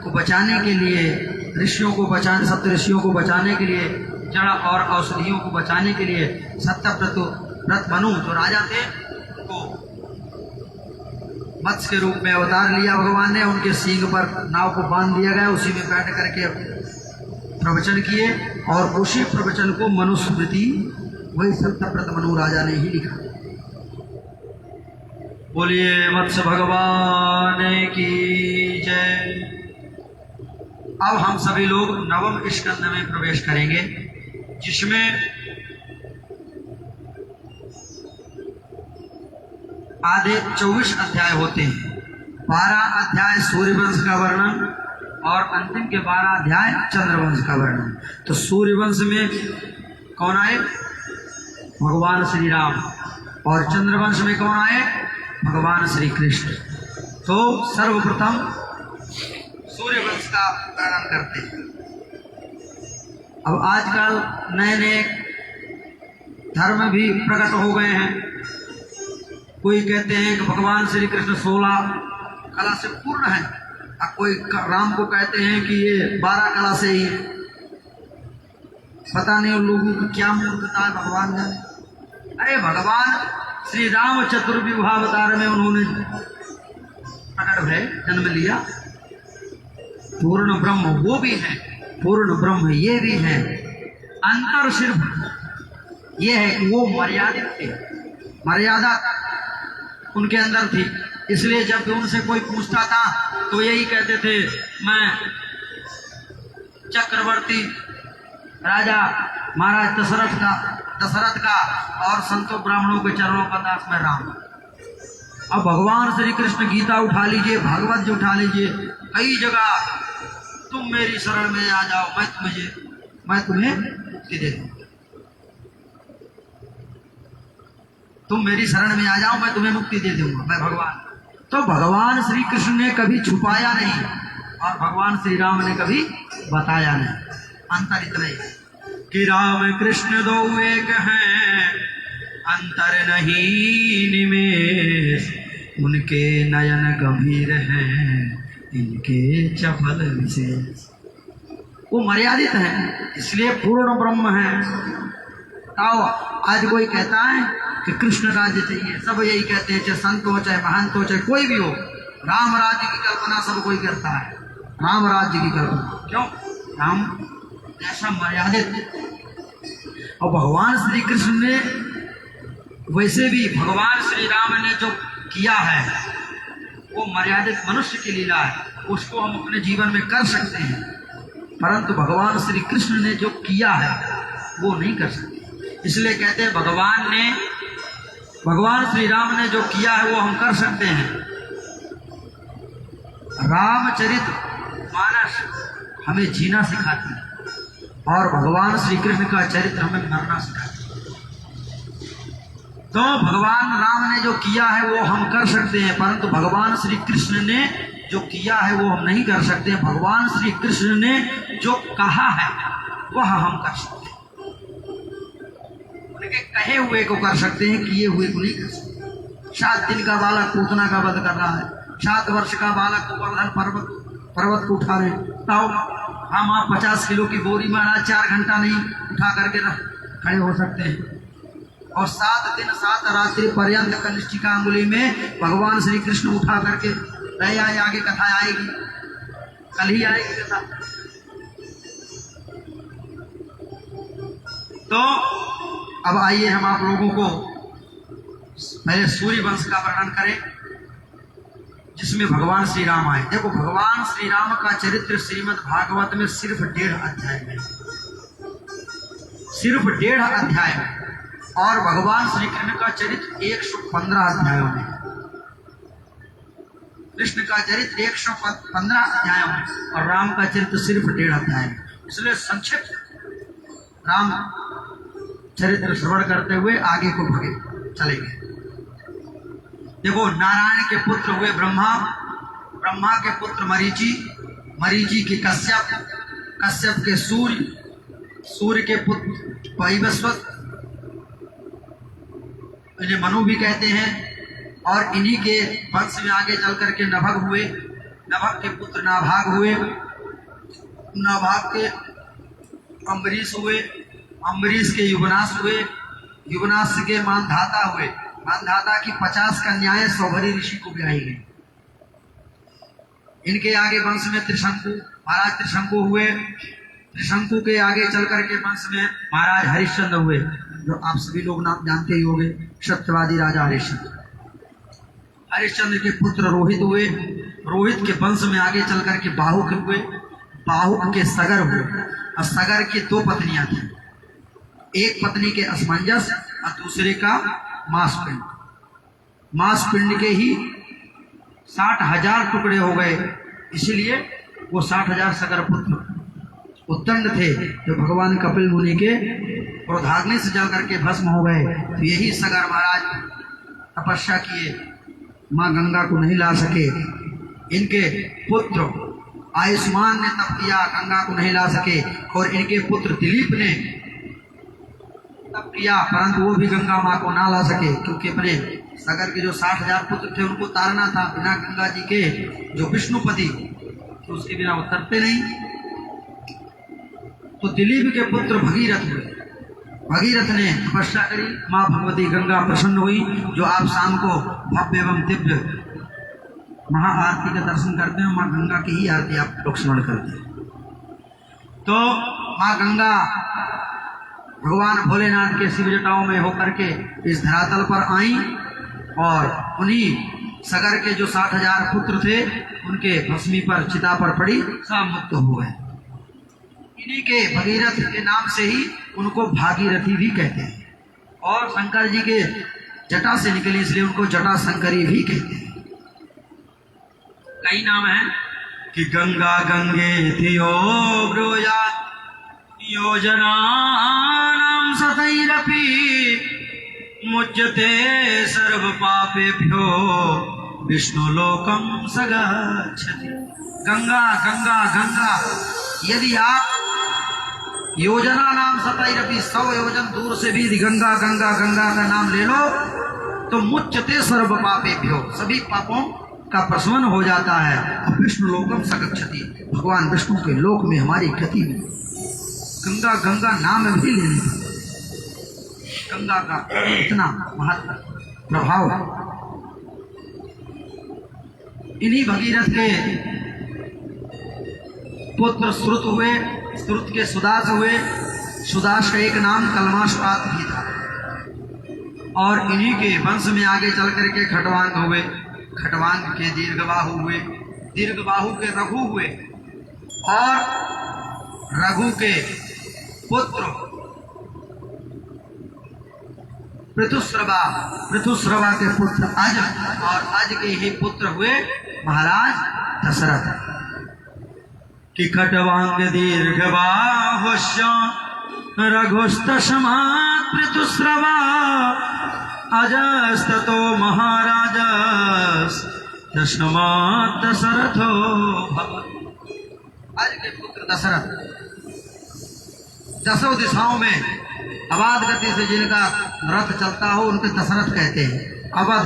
को बचाने के लिए, ऋषियों को बचाने, सप्त ऋषियों को बचाने के लिए, जड़ और औषधियों को बचाने के लिए सत्यव्रत मनु जो राजा थे को मत्स्य के रूप में अवतार लिया भगवान ने। उनके सींग पर नाव को बांध दिया गया, उसी में बैठ करके प्रवचन किए, और उसी प्रवचन को मनुस्मृति वही सत्यव्रत मनु राजा ने ही लिखा। बोलिए मत्स्य भगवान की जय। अब हम सभी लोग नवम स्कंद में प्रवेश करेंगे, जिसमें आधे 24 अध्याय होते हैं। 12 अध्याय सूर्यवंश का वर्णन, और अंतिम के 12 अध्याय चंद्रवंश का वर्णन। तो सूर्यवंश में कौन आए? भगवान श्री राम। और चंद्रवंश में कौन आए? भगवान श्री कृष्ण। तो सर्वप्रथम सूर्यवंश का वर्णन करते हैं। अब आजकल नए नए धर्म भी प्रकट हो गए हैं। कोई कहते हैं कि भगवान श्री कृष्ण 16 कला से पूर्ण है, और कोई राम को कहते हैं कि ये 12 कला से ही। पता नहीं उन लोगों को क्या मूर्खता है, भगवान जाने। अरे भगवान श्री राम चतुर्विवाह अवतार में उन्होंने प्रकट भय जन्म लिया। पूर्ण ब्रह्म वो भी है, पूर्ण ब्रह्म ये भी है। अंतर सिर्फ ये है कि वो मर्यादित थे, मर्यादा उनके अंदर थी। इसलिए जब भी उनसे कोई पूछता था तो यही कहते थे, मैं चक्रवर्ती राजा महाराज दशरथ का और संतों ब्राह्मणों के चरणों का दास मैं राम। अब भगवान श्री कृष्ण गीता उठा लीजिए, भागवत जी उठा लीजिए, कई जगह तुम मेरी शरण में आ जाओ, मैं तुम्हें मुक्ति दे दूंगा। तुम मेरी शरण में आ जाओ, मैं तुम्हें मुक्ति दे दूंगा, मैं भगवान। तो भगवान श्री कृष्ण ने कभी छुपाया नहीं, और भगवान श्री राम ने कभी बताया नहीं। अंतर इतना ही कि राम कृष्ण दो एक हैं, अंतर नहीं निमेष। उनके नयन गंभीर हैं, इनके चपल विशेष। वो मर्यादित हैं, इसलिए पूर्ण ब्रह्म है। आओ आज कोई कहता है कि कृष्ण राज्य चाहिए, सब यही कहते हैं, चाहे संत हो, चाहे महंत हो, चाहे कोई भी हो, राम राज्य की कल्पना सब कोई करता है। राम राज्य की कल्पना क्यों? राम ऐसा मर्यादित। और भगवान श्री कृष्ण ने वैसे भी, भगवान श्री राम ने जो किया है वो मर्यादित मनुष्य की लीला है, उसको हम अपने जीवन में कर सकते हैं, परंतु भगवान श्री कृष्ण ने जो किया है वो नहीं कर सकते। इसलिए कहते हैं भगवान श्री राम ने जो किया है वो हम कर सकते हैं। रामचरित मानस हमें जीना सिखाती है, और भगवान श्री कृष्ण का चरित्र हमें मरना सिखाती है। तो भगवान राम ने जो किया है वो हम कर सकते हैं, परंतु भगवान श्री कृष्ण ने जो किया है वो हम नहीं कर सकते। भगवान श्री कृष्ण ने जो कहा है वह हम कर सकते हैं। उनके कहे हुए को कर सकते हैं, किए हुए को नहीं कर सकते। 7 दिन का बालक पूतना का वध कर रहा है, 7 वर्ष का बालक गोवर्धन पर्वत को उठा रहे। तो हम आप 50 किलो की बोरी महाराज 4 घंटा नहीं उठा करके खड़े हो सकते हैं। और 7 दिन 7 रात्रि पर्यंत कनिष्ठिका अंगुली में भगवान श्री कृष्ण उठा करके रहे आए। आगे कथा आएगी, कल ही आएगी कथा। तो अब आइए हम आप लोगों को पहले सूर्य वंश का वर्णन करें, जिसमें भगवान श्री राम आए। देखो भगवान श्री राम का चरित्र श्रीमद् भागवत में सिर्फ 1.5 अध्याय में, सिर्फ 1.5 अध्याय में, और भगवान श्री कृष्ण का चरित्र 115 अध्यायों में। कृष्ण का चरित्र 115 अध्यायों में और राम का चरित्र सिर्फ 1.5 अध्याय में। इसलिए संक्षिप्त राम चरित्र श्रवण करते हुए आगे को भगे चलेंगे। देखो नारायण के पुत्र हुए ब्रह्मा, ब्रह्मा के पुत्र मरीचि, मरीचि के कश्यप, कश्यप के सूर्य, सूर्य के पुत्र वैवस्वत, इन्हें मनु भी कहते हैं। और इन्हीं के वंश में आगे चल करके नभग हुए, नभग के पुत्र नाभाग हुए, नाभाग के अम्बरीश हुए, अम्बरीश के युवनाश हुए, युवनाश के मानधाता हुए, मानधाता की 50 कन्याएं सौभरी ऋषि को ब्याही गई। इनके आगे वंश में त्रिशंकु, महाराज त्रिशंकु हुए। त्रिशंकु के आगे चल करके वंश में महाराज हरिश्चंद्र हुए, जो आप सभी लोग नाम जानते ही होंगे, सत्यवादी राजा हरिश्चंद्र। हरिश्चंद्र के पुत्र रोहित हुए, रोहित के वंश में आगे चल करके बाहुक हुए, बाहुक के सगर हुए। और सगर की 2 पत्नियां थी, एक पत्नी के असमंजस और दूसरे का मांसपिंड। मांसपिंड के ही 60,000 टुकड़े हो गए, इसलिए वो 60,000 सगर पुत्र उत्तंड थे, जो भगवान कपिल मुनि के क्रोधाग्नि से जल करके भस्म हो गए। तो यही सगर महाराज तपस्या किए, माँ गंगा को नहीं ला सके। इनके पुत्र आयुष्मान ने तप किया, गंगा को नहीं ला सके। और इनके पुत्र दिलीप ने तप किया, परंतु वो भी गंगा माँ को ना ला सके, क्योंकि अपने सगर के जो 60,000 पुत्र थे उनको तारना था। बिना गंगा जी के जो विष्णुपति, तो उसके बिना उतरते नहीं। तो दिलीप के पुत्र भगीरथ हुए। भगीरथ ने तपस्या करी, माँ भगवती गंगा प्रसन्न हुई, जो आप शाम को भव्य एवं दिव्य महाआरती का दर्शन करते हैं। माँ गंगा की ही आरती आप लोग स्मरण करते हैं। तो माँ गंगा भगवान भोलेनाथ के शिव जटाओं में होकर के इस धरातल पर आई, और उन्हीं सगर के जो 60,000 पुत्र थे उनके भस्मी पर, चिता पर पड़ी, सब मुक्त हो गए। इन्हीं के भगीरथ के नाम से ही उनको भागीरथी भी कहते हैं। और शंकर जी के जटा से निकली, इसलिए उनको जटा शंकरी भी कहते हैं। कई नाम हैं कि गंगा गंगे थियो ब्रोया योजनानां सतैरपि मुच्यते सर्व पापेभ्यो विष्णुलोकं स गच्छति। गंगा गंगा गंगा, यदि आप योजना नाम सतैरपि 100 योजन दूर से भी गंगा गंगा गंगा का नाम ले लो तो मुच्यते सर्व पापेभ्यो, सभी पापों का प्रशमन हो जाता है। और विष्णु लोकम स गच्छति, भगवान विष्णु के लोक में हमारी गति में। गंगा गंगा नाम भी लेने, गंगा का इतना महत्व प्रभाव। इन्हीं भगीरथ के पुत्र श्रुत हुए, श्रुत के सुदास हुए। सुदास का एक नाम कलमाश्वात भी था। और इन्हीं के वंश में आगे चल करके खटवांग हुए, खटवांग के दीर्घबाहु हुए, दीर्घबाहु के रघु हुए, और रघु के पुत्र पृथुश्रवा, पृथुश्रवा के पुत्र अज, और अज के ही पुत्र हुए महाराज दशरथ। कि खटवांग दीर्घबाहुश्च रघुस्तस्मात् पृथुश्रवा अजस्ततो महाराजस् तस्मात् दशरथो भवत्। अज के पुत्र दशरथ, 10 दिशाओं में अबाध गति से जिनका रथ चलता हो उनके दशरथ कहते हैं। अवध,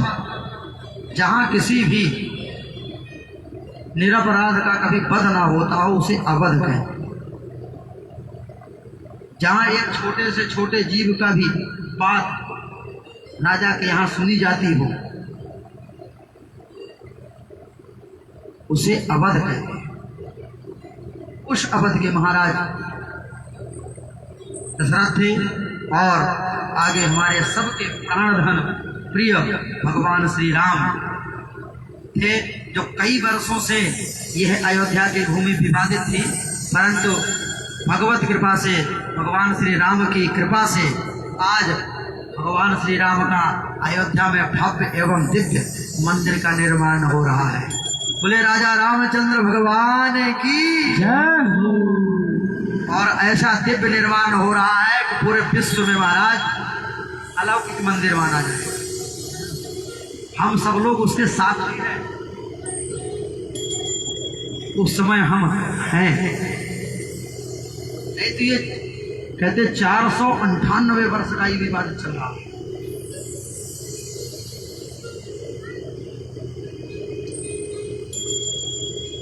जहाँ किसी भी निरपराध का कभी वध ना होता हो उसे अवध कहते हैं। जहाँ एक छोटे से छोटे जीव का भी बात राजा के यहाँ सुनी जाती हो उसे अवध कहते हैं। उस अवध के महाराज दशरथ थे। और आगे हमारे सबके प्राणधन प्रिय भगवान श्री राम, थे जो कई वर्षों से यह अयोध्या की भूमि विवादित थी, परंतु भगवत कृपा से, भगवान श्री राम की कृपा से आज भगवान श्री राम का अयोध्या में भव्य एवं दिव्य मंदिर का निर्माण हो रहा है। बोले राजा रामचंद्र भगवान की जय हो। और ऐसा दिव्य निर्माण हो रहा है कि पूरे विश्व में महाराज अलौकिक मंदिर माना जाए। हम सब लोग उसके साथ ही हैं, उस समय हम हैं। नहीं तो ये कहते 498 वर्ष का ये विवाद चल रहा है।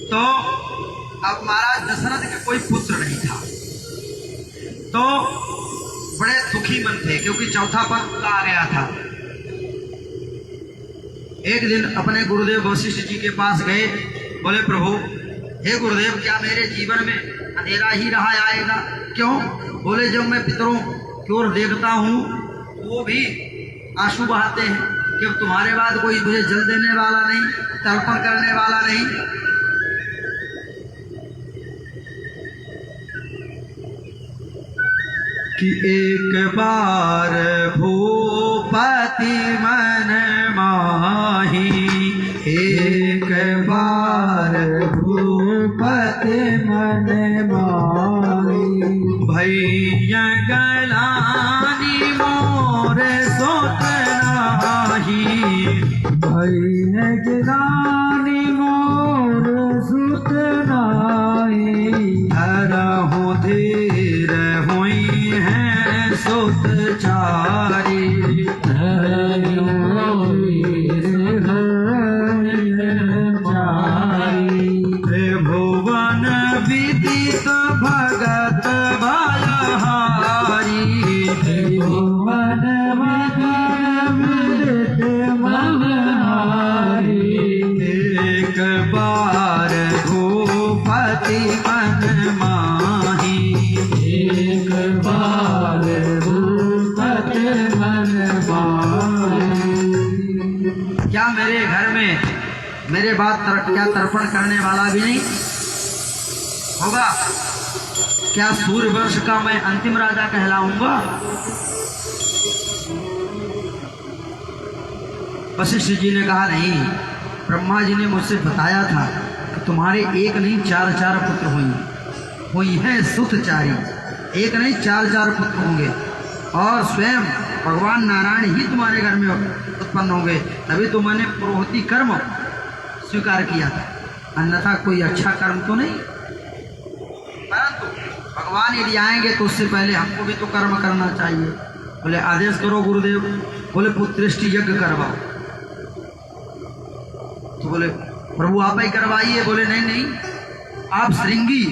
तो अब महाराज दशरथ के कोई पुत्र नहीं था, तो बड़े दुखी मन थे क्योंकि चौथा पद आ गया था। एक दिन अपने गुरुदेव वशिष्ठ जी के पास गए, बोले प्रभु हे गुरुदेव, क्या मेरे जीवन में अंधेरा ही रहा आएगा? क्यों? बोले जब मैं पितरों की ओर देखता हूँ वो भी आंसू बहाते हैं कि अब तुम्हारे बाद कोई मुझे जल देने वाला नहीं, तर्पण करने वाला नहीं। कि एक बार भूपति मन माही, एक बार भूपति मन माही, भैया गलानी मोर सोत नाही, भैया गलानी मोर सुत नाही, धरहु धीर हुई है सुत चारी, भुवन विदित भगत बलहारी, भुवन विदित बलहारी, एक बार भूपति मन माही, एक बार भूपति मन माही। क्या मेरे घर में मेरे बाद क्या तर्पण करने वाला भी नहीं होगा? क्या सूर्य वंश का मैं अंतिम राजा कहलाऊंगा? वशिष्ठ जी ने कहा नहीं, ब्रह्मा जी ने मुझसे बताया था कि तुम्हारे एक नहीं चार पुत्र हुई हैं सुतचारी, एक नहीं चार पुत्र होंगे और स्वयं भगवान नारायण ही तुम्हारे घर में उत्पन्न होंगे, तभी तो मैंने पुरोहिती कर्म स्वीकार किया था, अन्यथा कोई अच्छा कर्म तो नहीं। परंतु भगवान यदि आएंगे तो उससे पहले हमको भी तो कर्म करना चाहिए। बोले आदेश करो गुरुदेव। बोले पुत्रेष्टि यज्ञ करवाओ। तो बोले प्रभु आप ही करवाइए। बोले नहीं नहीं, आप श्रृंगी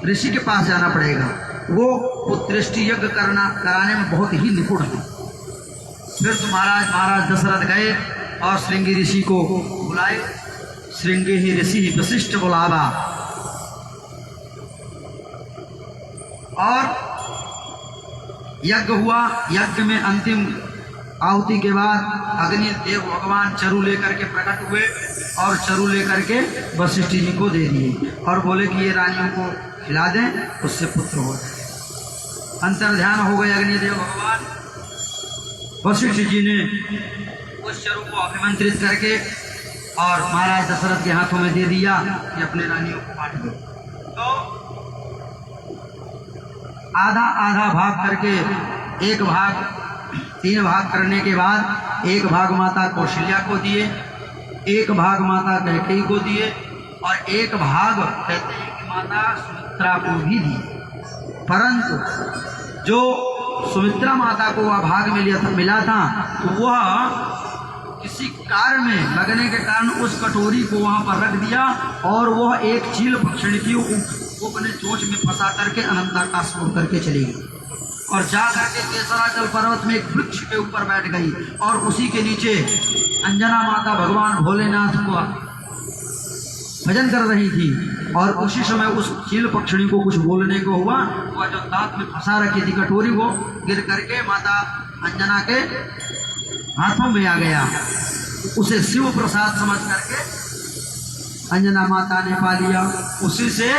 ऋषि के पास जाना पड़ेगा, वो पुत्रेष्टि यज्ञ कराने में बहुत ही निपुण है। फिर तो महाराज दशरथ गए और श्रृंगी ऋषि को बुलाए। श्रृंगी ही ऋषि वशिष्ठ बुलावा और यज्ञ हुआ। यज्ञ में अंतिम आहुति के बाद अग्नि देव भगवान चरु लेकर के प्रकट हुए और चरु लेकर के वशिष्ठ जी को दे दिए और बोले कि ये रानियों को खिला दें, उससे पुत्र हो जाए। अंतर्ध्यान हो गए अग्निदेव भगवान। वशिष्ठ जी ने उस चरु को अभिमंत्रित करके और महाराज दशरथ के हाथों में दे दिया कि अपने रानियों को बांट दो। तो आधा आधा भाग करके एक भाग 3 भाग करने के बाद एक भाग माता कौशल्या को दिए, एक भाग माता कैकेयी को दिए और एक भाग कहते हैं कि माता सुमित्रा को भी दिए। परंतु जो सुमित्रा माता को वह भाग मिला था तो वह किसी कार्य में लगने के कारण उस कटोरी को वहां पर रख दिया और वह एक चील पक्षिणी थी, वो अपने चोंच में फंसा करके अनंताकाश छोड़ करके चली गई और जा करके केसराचल पर्वत में एक वृक्ष के ऊपर बैठ गई और उसी के नीचे अंजना माता भगवान भोलेनाथ को भजन कर रही थी। और उसी समय उस चील पक्षिणी को कुछ बोलने को हुआ, वह जो दांत में फंसा रखी थी कटोरी वो गिर करके माता अंजना के हाथों में आ गया। उसे शिव प्रसाद समझ करके अंजना माता ने पा लिया। उसी से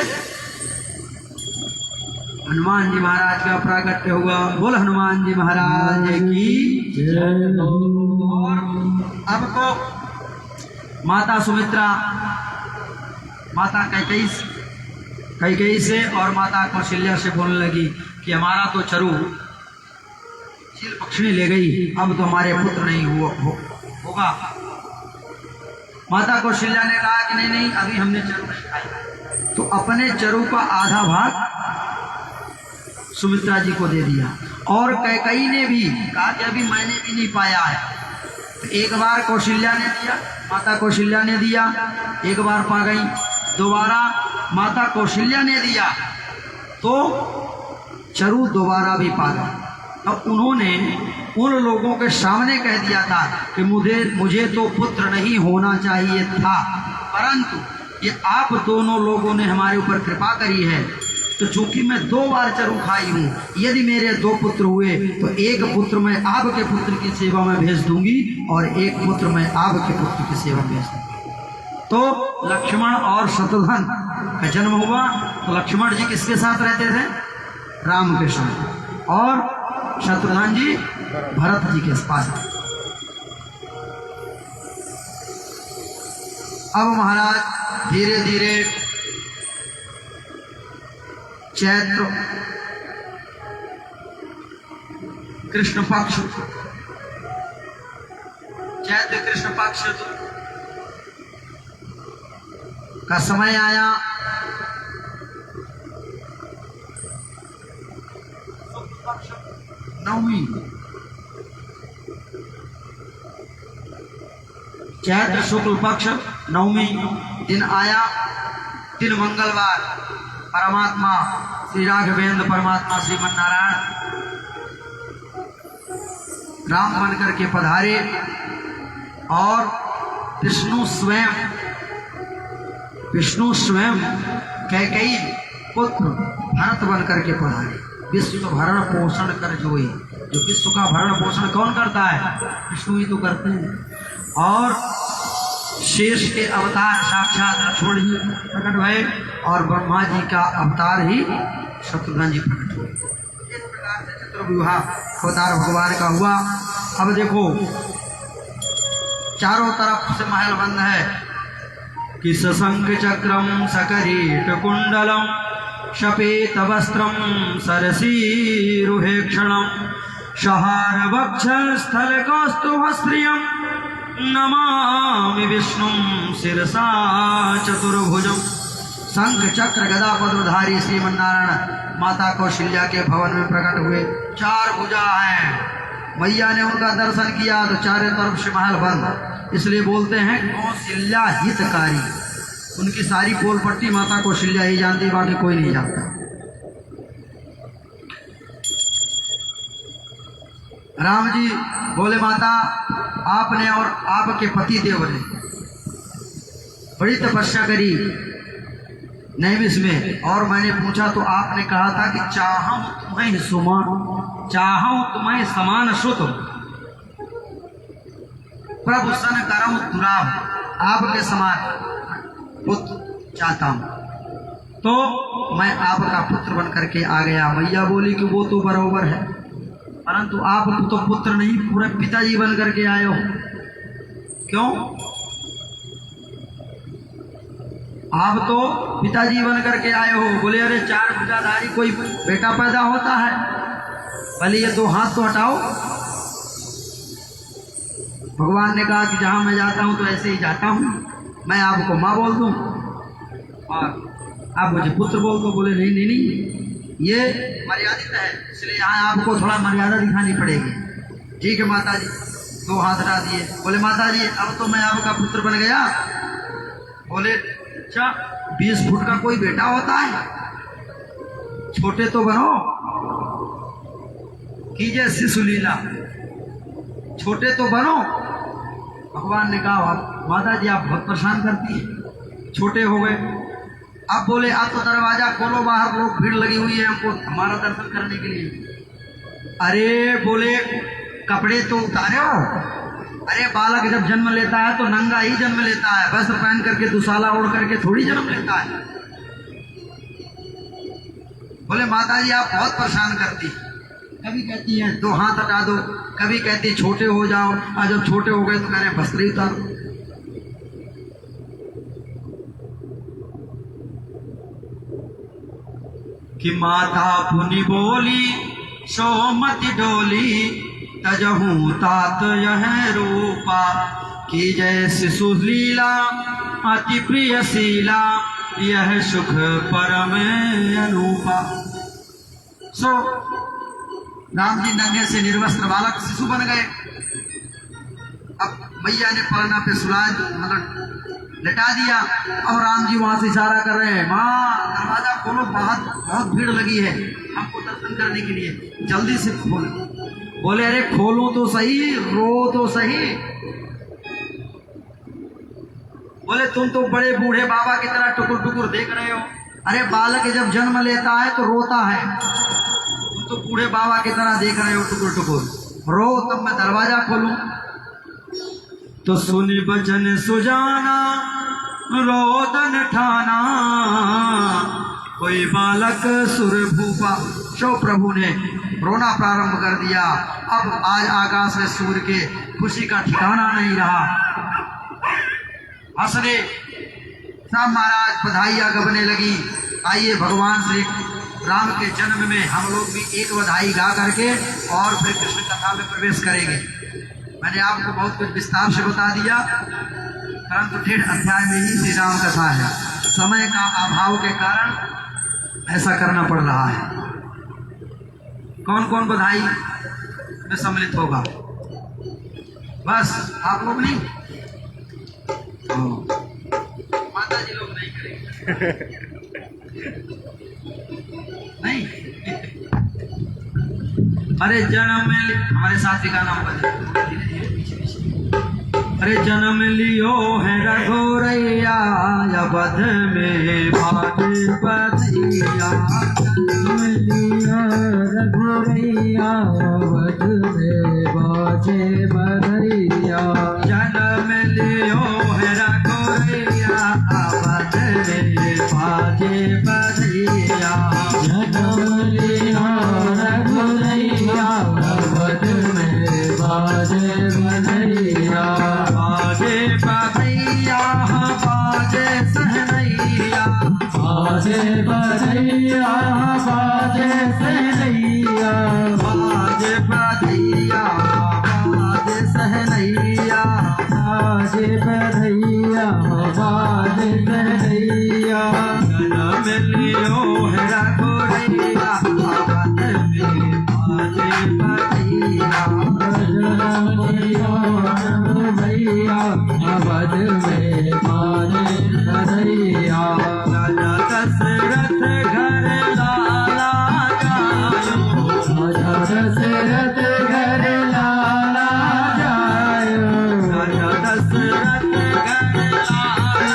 हनुमान जी महाराज का प्राकट्य हुआ। बोल हनुमान जी महाराज की जय हो। और अब तो माता सुमित्रा माता कैकेयी से और माता कौशल्या से बोलने लगी कि हमारा तो चरु चील पक्षिणी ले गई, अब तो हमारे पुत्र नहीं होगा। माता कौशल्या ने कहा कि नहीं अभी हमने चरु नहीं खाई, तो अपने चरु का आधा भाग सुमित्रा जी को दे दिया। और कैकेयी ने भी कहा कि अभी मैंने भी नहीं पाया है। तो एक बार कौशल्या ने दिया, माता कौशल्या ने दिया, एक बार पा गई, दोबारा माता कौशल्या ने दिया तो चरु दोबारा भी पा गई। अब उन्होंने उन लोगों के सामने कह दिया था कि मुझे तो पुत्र नहीं होना चाहिए था, परंतु ये आप दोनों लोगों ने हमारे ऊपर कृपा करी है, तो चूंकि मैं 2 बार चरु खाई हूँ, यदि मेरे 2 पुत्र हुए तो एक पुत्र मैं आपके पुत्र की सेवा में भेज दूंगी और एक पुत्र मैं आपके पुत्र की सेवा में भेज दूंगी। तो लक्ष्मण और शत्रुघ्न का जन्म हुआ। तो लक्ष्मण जी किसके साथ रहते थे? राम के साथ, और शत्रुघ्न जी भरत जी के पास। अब महाराज धीरे धीरे चैत्र कृष्ण पक्ष का समय आया। नवमी चैत्र शुक्ल पक्ष नवमी दिन आया। दिन मंगलवार परमात्मा श्री राघवेंद्र परमात्मा श्रीमन नारायण राम बनकर के पधारे और विष्णु स्वयं कैकेयी पुत्र भरत बनकर के पधारे। विश्व भरण पोषण कर जोई, जो विश्व का भरण पोषण कौन करता है? विष्णु ही तो करते हैं। और शेष के अवतार साक्षात लक्ष्मण जी प्रकट हुए और ब्रह्मा जी का अवतार ही शत्रुघ्न जी प्रकट हुए। इस प्रकार से चतुर्विवाह अवतार भगवान का हुआ। अब देखो चारों तरफ से महल बंद है कि सशंख चक्रम सकरीट कुंडलम शपेत वस्त्रम सरसीरुहेक्षणम शहार वक्षल स्थल कौस्तुभस्त्रियम नमामि विष्णुं शिरसा चतुर्भुजम। शंख चक्र गदा पद्मधारी श्रीमन्नारायण माता कौशल्या के भवन में प्रकट हुए। 4 भुजा हैं। मैया ने उनका दर्शन किया तो चारों तरफ से महल बंद, इसलिए बोलते हैं कौशल्या हितकारी। उनकी सारी पोल पट्टी माता कौशल्या ही जानती, बाकी कोई नहीं जानता। राम जी बोले माता आपने और आपके पति देव ने बड़ी तपस्या करी नैमिष में, और मैंने पूछा तो आपने कहा था कि चाहूं तुम्हें समान सुत प्रभु सन करम दुराव, आपके समान पुत्र चाहता हूं। तो मैं आपका पुत्र बन करके आ गया। मैया बोली कि वो तो बराबर है, परंतु आप तो पुत्र नहीं पूरे पिताजी बन करके आए हो। क्यों? आप तो पिताजी बन करके आए हो। बोले अरे 4 भुजाधारी कोई बेटा पैदा होता है? पहले ये 2 हाथ तो हटाओ। भगवान ने कहा कि जहां मैं जाता हूं तो ऐसे ही जाता हूं, मैं आपको माँ बोल दूं और आप मुझे पुत्र बोल दो। बोले नहीं ये मर्यादित है, इसलिए यहाँ आपको थोड़ा मर्यादा दिखानी पड़ेगी। ठीक है माता जी। 2 हाथ हटा दिए। बोले माता जी अब तो मैं आपका पुत्र बन गया। बोले अच्छा 20 फुट का कोई बेटा होता है? छोटे तो बनो, कीजिए शिशु लीला, छोटे तो बनो। भगवान ने कहा माता जी आप बहुत परेशान करती है, छोटे हो गए। अब बोले आप तो दरवाजा खोलो, बाहर लोग भीड़ लगी हुई है हमको हमारा दर्शन करने के लिए। अरे बोले कपड़े तो उतारे हो, अरे बालक जब जन्म लेता है तो नंगा ही जन्म लेता है, वस्त्र पहन करके दुशाला ओढ़ करके थोड़ी जन्म लेता है। बोले माता जी आप बहुत परेशान करती, कभी कहती हैं 2 हाथ हटा दो, कभी कहती छोटे हो जाओ, और जब छोटे हो गए तो कह रहे वस्त्र ही उतारो। कि माता पुनि बोली सोमति डोली, तजहू तात यह रूपा, की जय शिशु लीला अति प्रिय शीला, यह सुख परम अनूपा। सो राम जी नंगे से निर्वस्त्र बालक शिशु बन गए। अब मैया ने पलना पे सुला मतलब लटा दिया। अब राम जी वहां से इशारा कर रहे हैं, माँ दरवाजा खोलो, बहुत भीड़ लगी है हमको दर्शन करने के लिए, जल्दी से खोलो। बोले अरे खोलो तो सही, रो तो सही। बोले तुम तो बड़े बूढ़े बाबा की तरह टुकुर टुकुर देख रहे हो। अरे बालक जब जन्म लेता है तो रोता है, तुम तो बूढ़े बाबा की तरह देख रहे हो टुकुर टुकुर, रो तब मैं दरवाजा खोलूं। तो सुनी बचन सुजाना रोदन ठाना, कोई बालक सुर भूपा। शो प्रभु ने रोना प्रारंभ कर दिया। अब आज आकाश में सूर्य के खुशी का ठिकाना नहीं रहा। हंसने सब महाराज बधाइयां गबने लगी। आइए भगवान श्री राम के जन्म में हम लोग भी एक बधाई गा करके और फिर कृष्ण कथा में प्रवेश करेंगे। मैंने आपको बहुत कुछ विस्तार से बता दिया, परंतु 1.5 अध्याय में ही श्री राम कथा है। समय का अभाव के कारण ऐसा करना पड़ रहा है। कौन कौन बधाई में सम्मिलित होगा? बस आप लोग नहीं, माता जी लोग नहीं करेंगे। नहीं अरे जन्म हमारे साथी का नाम बदल। अरे जन्म लियो है रघुरैया, बध में बाजे बधैया। जन्म लियो रघुरैया, बध में बाजे बधैया। जन्म लियो है रघुरैया, बध में बाजे बधैया। जन्म लियो रघुरैया, बध में बाजे बधैया। बाजे बधैया बाजे सहनैया, बाजे बधैया बाजे सहनैया। बाजे बधैया बाजे सहनैया। बाजे बधैया बाजे सहनैया। जन्म लियो है रघुरैया, बध में बाजे बधैया। जन्म लियो रघुरैया, बध में बाजे बधैया। राजा दशरथ घर लाला जायो, राजा दशरथ घर लाला जायो। राजा दशरथ घर लाला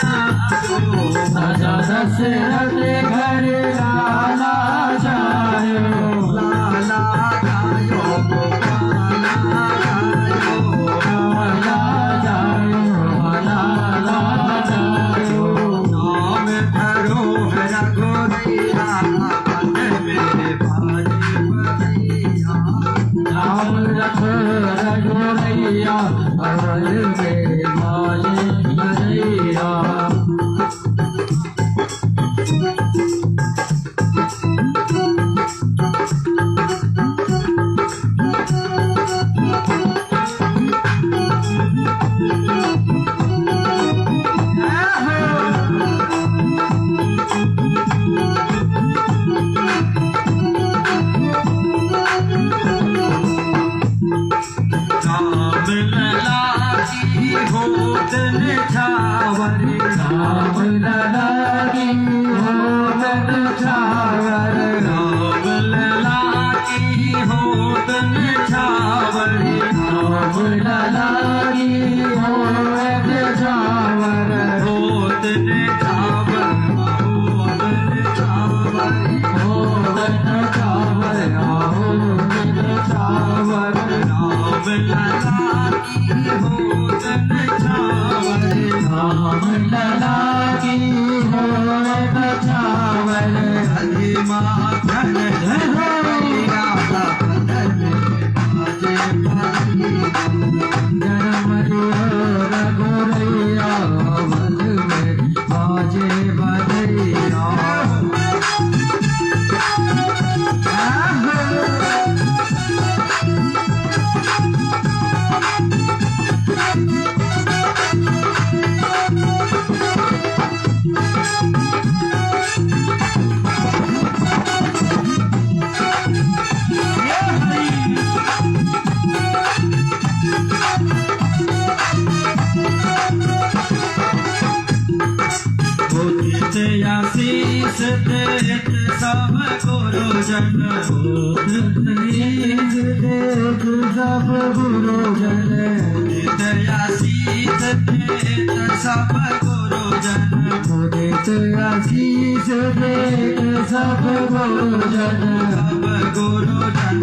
जायो। राजा दशरथ घर लाला जायो। लाला जायो गोपाला जायो। लाला जायो लाला जायो। नाम धरो है रघुरैया, बध में बाजे बधैया। नाम रखो रघुरैया, बध में बाजे बधैया। राम लला की होत निछावर, राम लला की होत निछावर। राम लला की होत निछावर। राम लला की होत निछावर। होत निछावर होत निछावर। होत निछावर होत निछावर। राम लला की जन्म लियो रघुरैया वन में बाजे बधैया आशीष देत सब गुरुजन आशीष देत सब गुरुजन आशीष देत सब गुरुजन आशीष देत सब गुरुजन सब गुरुजन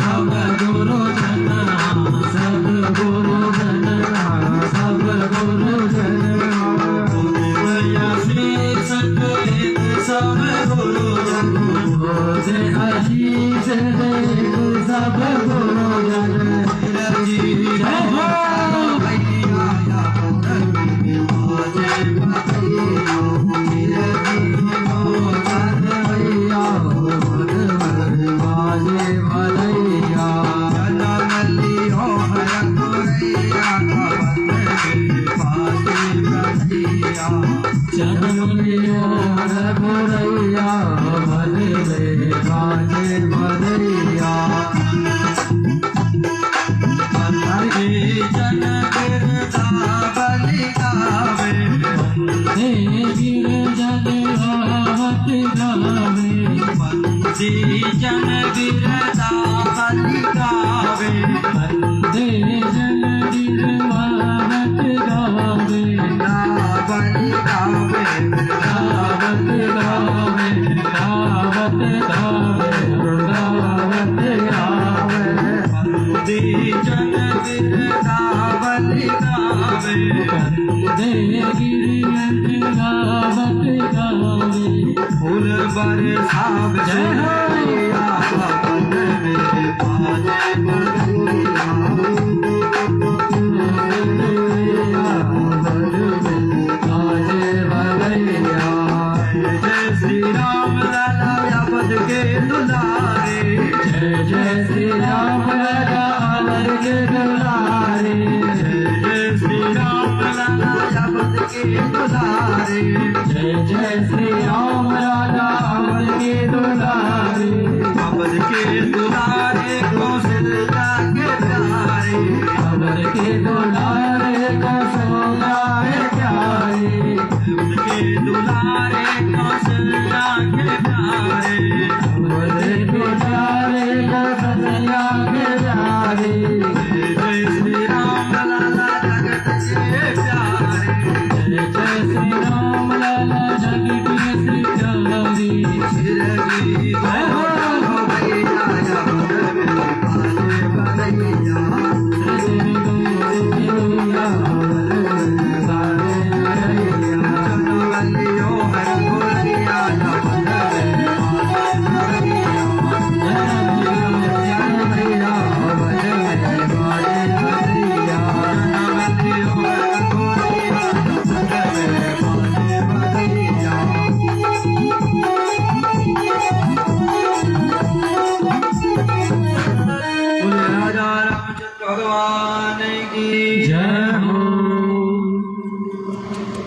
सब गुरुजन सब गुरुजन सब गुरुजन सब गुरुजन आशीष देत सब गुरुजन जन्म लियो रघुरैया वन में बाजे बधैया जन गिरजावली गावे वंदे गिरजन आवत गावे वंदे जन गिरजावली गावे वंदे जन गिरजावत गावे गावली गावे गावत गावे गावत गावे गावत गावे वंदे जन गिरजावली गावे वंदे गिरजन गावत गावे फूल बरसाव जय होया वन में बाजे बधैया श्री राम लाला पद के दुलारे जय जय श्री राम लाला पद के दुलारे जय श्री राम लाला पद के दुलारे जय जय श्री राम लाला पद के दुलारे पद के दुलारे कौशल्या के प्यारे पद के दुलारे कौशल्या के प्यारे के दुलारे कौशल्या के प्यारे के दुलारे कौशल्या के प्यारे जय श्री राम लाला जगत के प्यारे जय जय श्री राम लाला जगत के प्यारे चिरगी जय हो भैया बाजे बधैया भगवान की जय हो।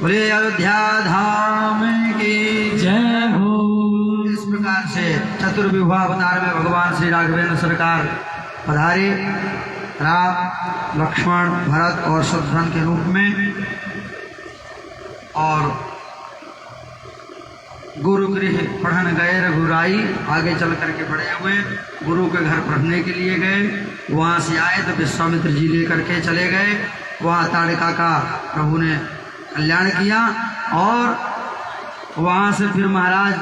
बोले अयोध्या धाम की जय हो। इस प्रकार से चतुर्विवाह अवतार में भगवान श्री राघवेंद्र सरकार पधारे राम लक्ष्मण भरत और शत्रुघ्न के रूप में, और गुरु गृह पढ़न गए रघुराई। आगे चल करके बड़े हुए गुरु के घर पढ़ने के लिए गए। वहाँ से आए तो विश्वामित्र जी लेकर के चले गए। वहाँ ताड़का का प्रभु ने कल्याण किया, और वहाँ से फिर महाराज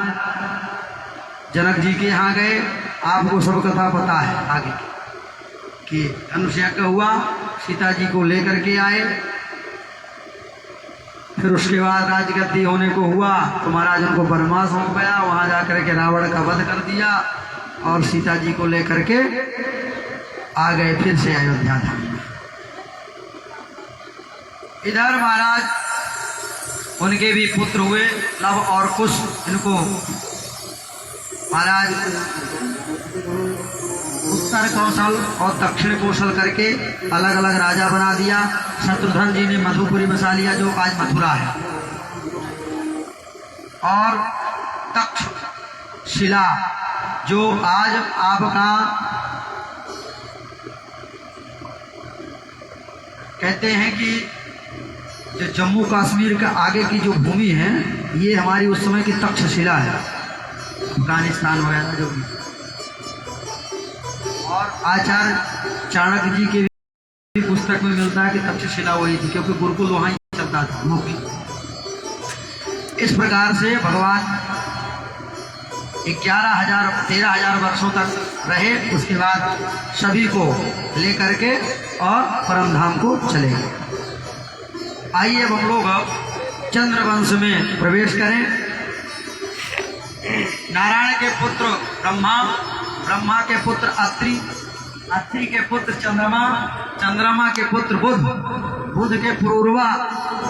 जनक जी के यहाँ गए। आपको सब कथा पता है आगे कि धनुष्या का हुआ, सीता जी को लेकर के आए। फिर उसके बाद राजगद्दी होने को हुआ तो महाराज उनको वनवास हो गया। वहाँ जाकर के रावण का वध कर दिया और सीता जी को लेकर के आ गए फिर से अयोध्या धाम में। इधर महाराज उनके भी पुत्र हुए लव और कुश। इनको महाराज उत्तर कौशल और दक्षिण कौशल करके अलग अलग राजा बना दिया। शत्रुघ्न जी ने मधुपुरी बसा लिया जो आज मथुरा है। और तक्षशिला जो आज आपका कहते हैं कि जो जम्मू कश्मीर का आगे की जो भूमि है ये हमारी उस समय की तक्षशिला है, अफगानिस्तान वगैरह जो भी। और आचार्य चाणक्य जी के भी पुस्तक में मिलता है कि तक्षशिला वही थी, क्योंकि गुरुकुल वहाँ ही चलता था मुख्य। इस प्रकार से भगवान 13,000 वर्षों तक रहे। उसके बाद सभी को लेकर के और परमधाम को चले गए। आइए अब हम लोग चंद्रवंश में प्रवेश करें। नारायण के पुत्र ब्रह्मा, ब्रह्मा के पुत्र अत्रि, अत्रि के पुत्र चंद्रमा, चंद्रमा के पुत्र बुध, बुध के पुरूरवा,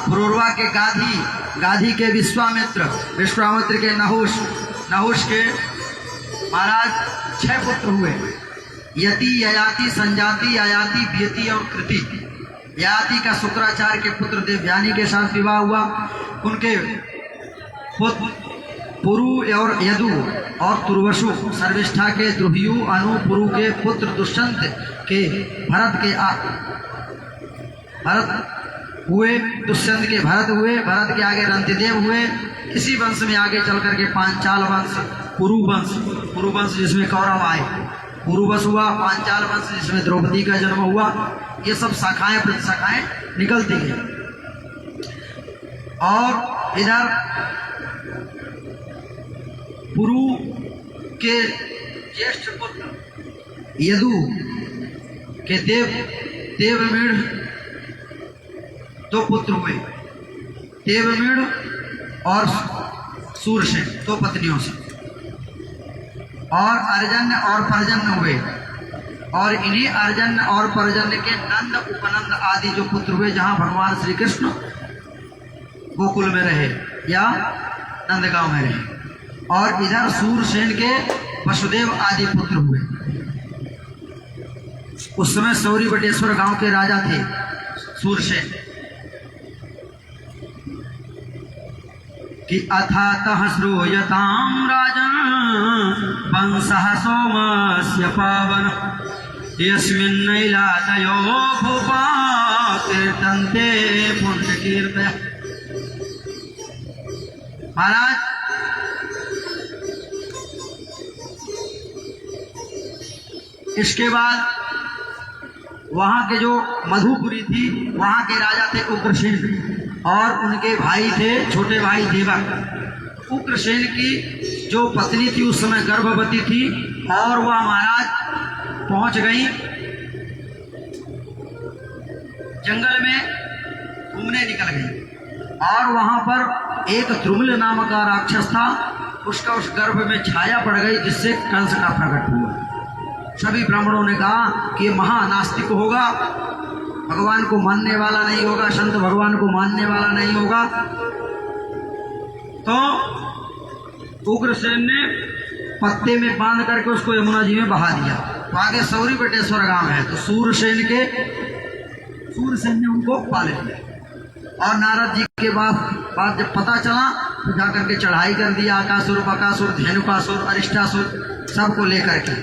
पुरूरवा के गाधी, गाधी के विश्वामित्र, विश्वामित्र के नहुष, नहुष के महाराज 6 पुत्र हुए। यति, ययाति, संजाति, आयाति, व्यति और कृति। ययाति का शुक्राचार्य के पुत्र देवयानी के साथ विवाह हुआ। उनके पुत्र पुरु और यदु और तुर्वसु, सर्विष्ठा के द्रुहियु, अनु, पुरु के पुत्र दुष्यंत के भरत हुए, दुष्यंत के भरत हुए, भरत के आगे रंतिदेव हुए। इसी वंश में आगे चल करके पांचाल वंश, पुरु वंश जिसमें कौरव आए, पुरुवंश हुआ, पांचाल वंश जिसमें द्रौपदी का जन्म हुआ। ये सब शाखाएं प्रतिशाखाएं निकलती गई। और इधर पुरु के ज्येष्ठ पुत्र यदु के देवमीढ़ 2 पुत्र हुए, देवमीढ़ और सूरसेन 2 पत्नियों से। और अर्जन्य और पर्जन्य हुए। और इन्हीं अर्जन्य और पर्जन्य के नंद, उपनंद आदि जो पुत्र हुए, जहाँ भगवान श्री कृष्ण गोकुल में रहे या नंदगांव में रहे। और इधर सूरसेन के वसुदेव आदि पुत्र हुए। उस समय सौरी बटेश्वर गांव के राजा थे सूरसेन। कि अथातः श्रूयतां राजन् वंशः सोमस्य पावन यस्मिन्नैलादयो भूपा कीर्तन्ते पुण्यकीर्तयः। महाराज इसके बाद वहां के जो मधुपुरी थी वहां के राजा थे उग्रसेन और उनके भाई थे छोटे भाई देवक। उग्रसेन की जो पत्नी थी उस समय गर्भवती थी और वह महाराज पहुंच गई जंगल में घूमने निकल गई और वहां पर एक द्रुमल नाम का राक्षस था, उसका उस गर्भ में छाया पड़ गई जिससे कंस का प्रकट हुआ। सभी ब्राह्मणों ने कहा कि महानास्तिक होगा, भगवान को मानने वाला नहीं होगा, संत भगवान को मानने वाला नहीं होगा। तो उग्रसेन ने पत्ते में बांध करके उसको यमुना जी में बहा दिया। तो आगे सौरी बटेश्वर गांव है, तो सूरसेन ने उनको पाले लिया। और नारद जी के बाद जब पता चला तो जाकर के चढ़ाई कर दिया, आकासुर, बकासुर, धेनुकासुर, अरिष्टासुर सबको लेकर के,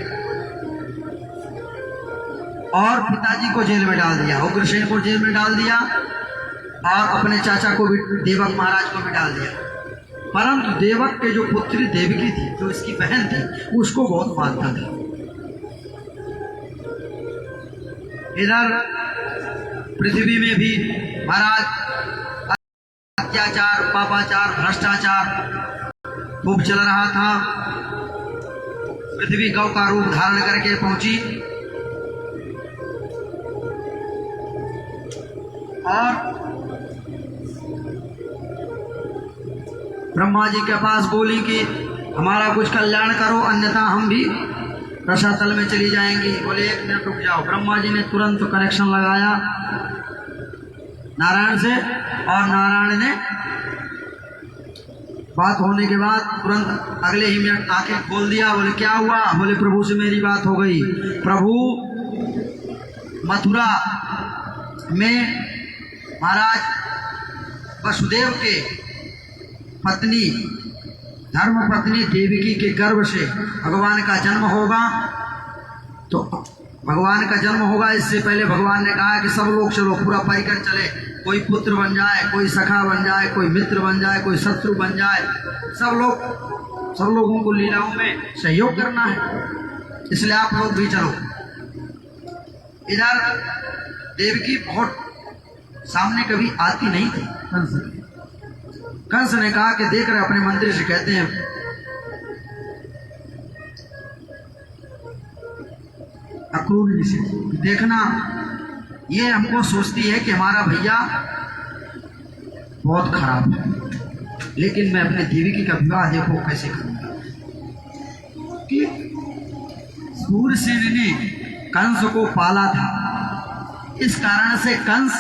और पिताजी को जेल में डाल दिया, उग्रसेन को जेल में डाल दिया और अपने चाचा को भी, देवक महाराज को भी डाल दिया। परंतु देवक के जो पुत्री देवकी थी, जो इसकी बहन थी, उसको बहुत मानता था। इधर पृथ्वी में भी महाराज अत्याचार, पापाचार, भ्रष्टाचार खूब चल रहा था। पृथ्वी गौ का रूप धारण करके पहुंची और ब्रह्मा जी के पास बोली कि हमारा कुछ कल्याण करो, अन्यथा हम भी रसातल में चली जाएंगी। बोले 1 मिनट रुक जाओ। ब्रह्मा जी ने तुरंत कनेक्शन लगाया नारायण से, और नारायण ने बात होने के बाद तुरंत अगले ही मिनट आंखें खोल दिया। बोले क्या हुआ? बोले प्रभु से मेरी बात हो गई। प्रभु मथुरा में महाराज वसुदेव के पत्नी धर्म पत्नी देवकी के गर्भ से भगवान का जन्म होगा। तो भगवान का जन्म होगा, इससे पहले भगवान ने कहा कि सब लोग चलो, पूरा परिकर चले, कोई पुत्र बन जाए, कोई सखा बन जाए, कोई मित्र बन जाए, कोई शत्रु बन जाए, सब लोगों को लीलाओं में सहयोग करना है, इसलिए आप लोग भी चलो। इधर देवकी बहुत सामने कभी आती नहीं थी। कंस ने कहा कि देख रहे अपने मंत्री से कहते हैं अक्रूर जी से, देखना ये हमको सोचती है कि हमारा भैया बहुत खराब है, लेकिन मैं अपने देवकी का विवाह देखो कैसे करूंगा। कि सूरसेन ने कंस को पाला था, इस कारण से कंस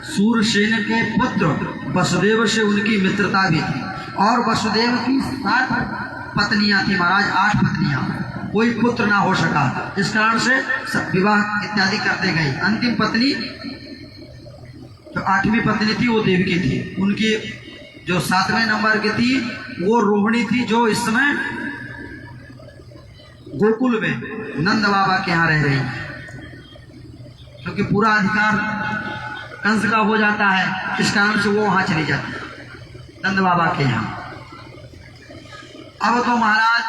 सूरसेन के पुत्र वसुदेव से उनकी मित्रता भी थी, और वसुदेव की 7 पत्नियां थी महाराज, 8 पत्नियां, कोई पुत्र ना हो सका, इस कारण से विवाह इत्यादि करते गए। अंतिम पत्नी जो 8वीं पत्नी थी वो देवकी थी, उनकी जो 7वें नंबर की थी वो रोहिणी थी, जो इस समय गोकुल में नंद बाबा के यहाँ रह रही है, क्योंकि पूरा अधिकार कंस का हो जाता है, इस कारण से वो वहां चली जाती है नंद बाबा के यहाँ। अब तो महाराज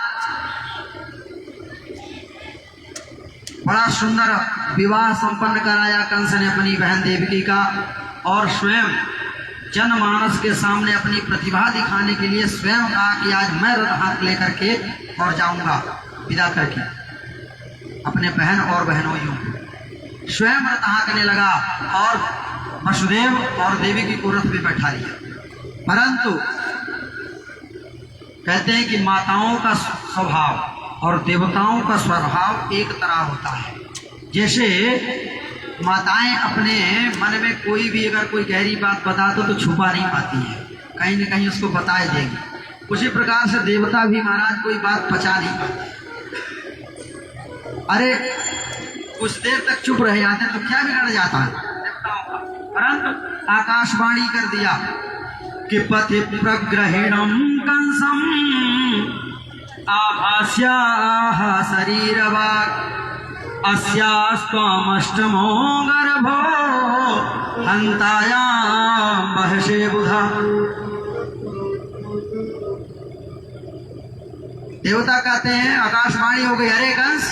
बड़ा सुंदर विवाह संपन्न कराया कंस ने अपनी बहन देवकी का, और स्वयं जनमानस के सामने अपनी प्रतिभा दिखाने के लिए स्वयं कहा कि आज मैं रथ हाथ लेकर के और जाऊंगा विदा करके अपने बहन और बहनोइयों को। स्वयं रथ हाँकने लगा और वसुदेव और देवकी को रथ में बैठा लिया। परंतु कहते हैं कि माताओं का स्वभाव और देवताओं का स्वभाव एक तरह होता है। जैसे माताएं अपने मन में कोई भी अगर कोई गहरी बात बता दो तो छुपा नहीं पाती है, कहीं न कहीं उसको बता देगी। उसी प्रकार से देवता भी महाराज कोई बात पचा नहीं पाते। अरे कुछ देर तक चुप रह जाते तो क्या बिगड़ जाता है देवताओं का। परंतु आकाशवाणी कर दिया कि पति प्रग्रहिणम कंसम आभास्याः शरीरवाक् अस्यास्त्वमष्टमो गर्भो हन्तायां बहसे बुधा। देवता कहते हैं आकाशवाणी हो गई, अरे कंस,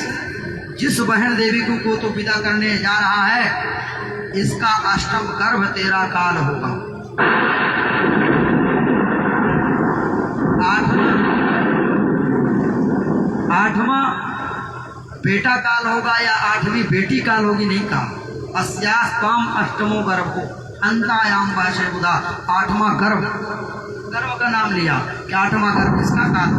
जिस बहन देवी को तो विदा करने जा रहा है, इसका अष्टम गर्भ तेरा काल होगा। 8वां बेटा काल होगा या 8वीं बेटी काल होगी, नहीं कहा। अस्यास्त्वम अष्टमो गर्भो अंतायाम बहसे बुधा। 8वां गर्भ, गर्भ का नाम लिया कि 8वां गर्भ इसका काल।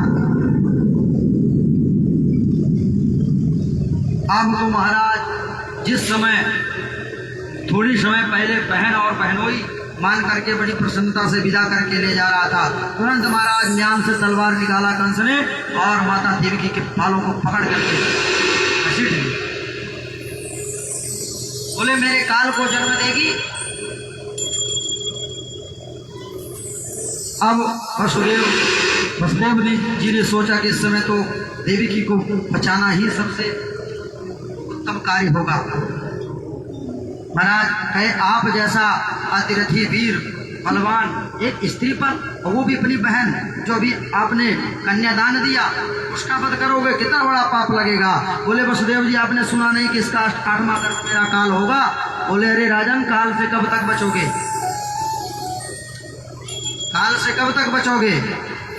अब तो महाराज जिस समय थोड़ी समय पहले बहन और बहनोई मान करके बड़ी प्रसन्नता से विदा करके ले जा रहा था, तुरंत महाराज म्यान से तलवार निकाला कंस ने और माता देवकी के बालों को पकड़ करके घसीट लिया। बोले मेरे काल को जन्म देगी। अब वसुदेव जी ने सोचा कि इस समय तो देवकी को बचाना ही सबसे उत्तम कार्य होगा। महाराज कहे आप जैसा अतिरथी वीर बलवान एक स्त्री पर, और वो भी अपनी बहन जो अभी आपने कन्यादान दिया, उसका वध करोगे, कितना बड़ा पाप लगेगा। बोले वसुदेव जी आपने सुना नहीं कि इसका 8वां गर्भ मेरा काल होगा। बोले अरे राजन, काल से कब तक बचोगे, काल से कब तक बचोगे।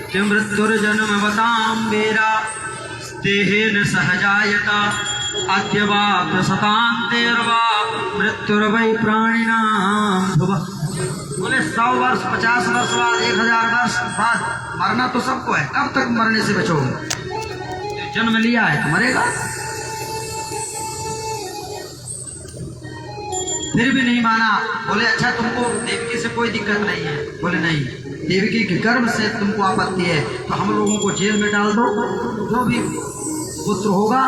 कि मृत्युर्जन्म बताम मेरा तेहेन सहजायता अद्यवाप्य शतान्तेर्वा मृत्युर्वै प्राणिनां ध्रुवः। बोले 100 वर्ष, 50 वर्ष बाद, 1000 वर्ष बाद मरना तो सबको है, कब तक मरने से बचोगे। जन्म लिया है तो मरेगा। फिर भी नहीं माना। बोले अच्छा तुमको देवकी से कोई दिक्कत नहीं है? बोले नहीं, देवकी के गर्भ से तुमको आपत्ति है तो हम लोगों को जेल में डाल दो, जो भी पुत्र होगा,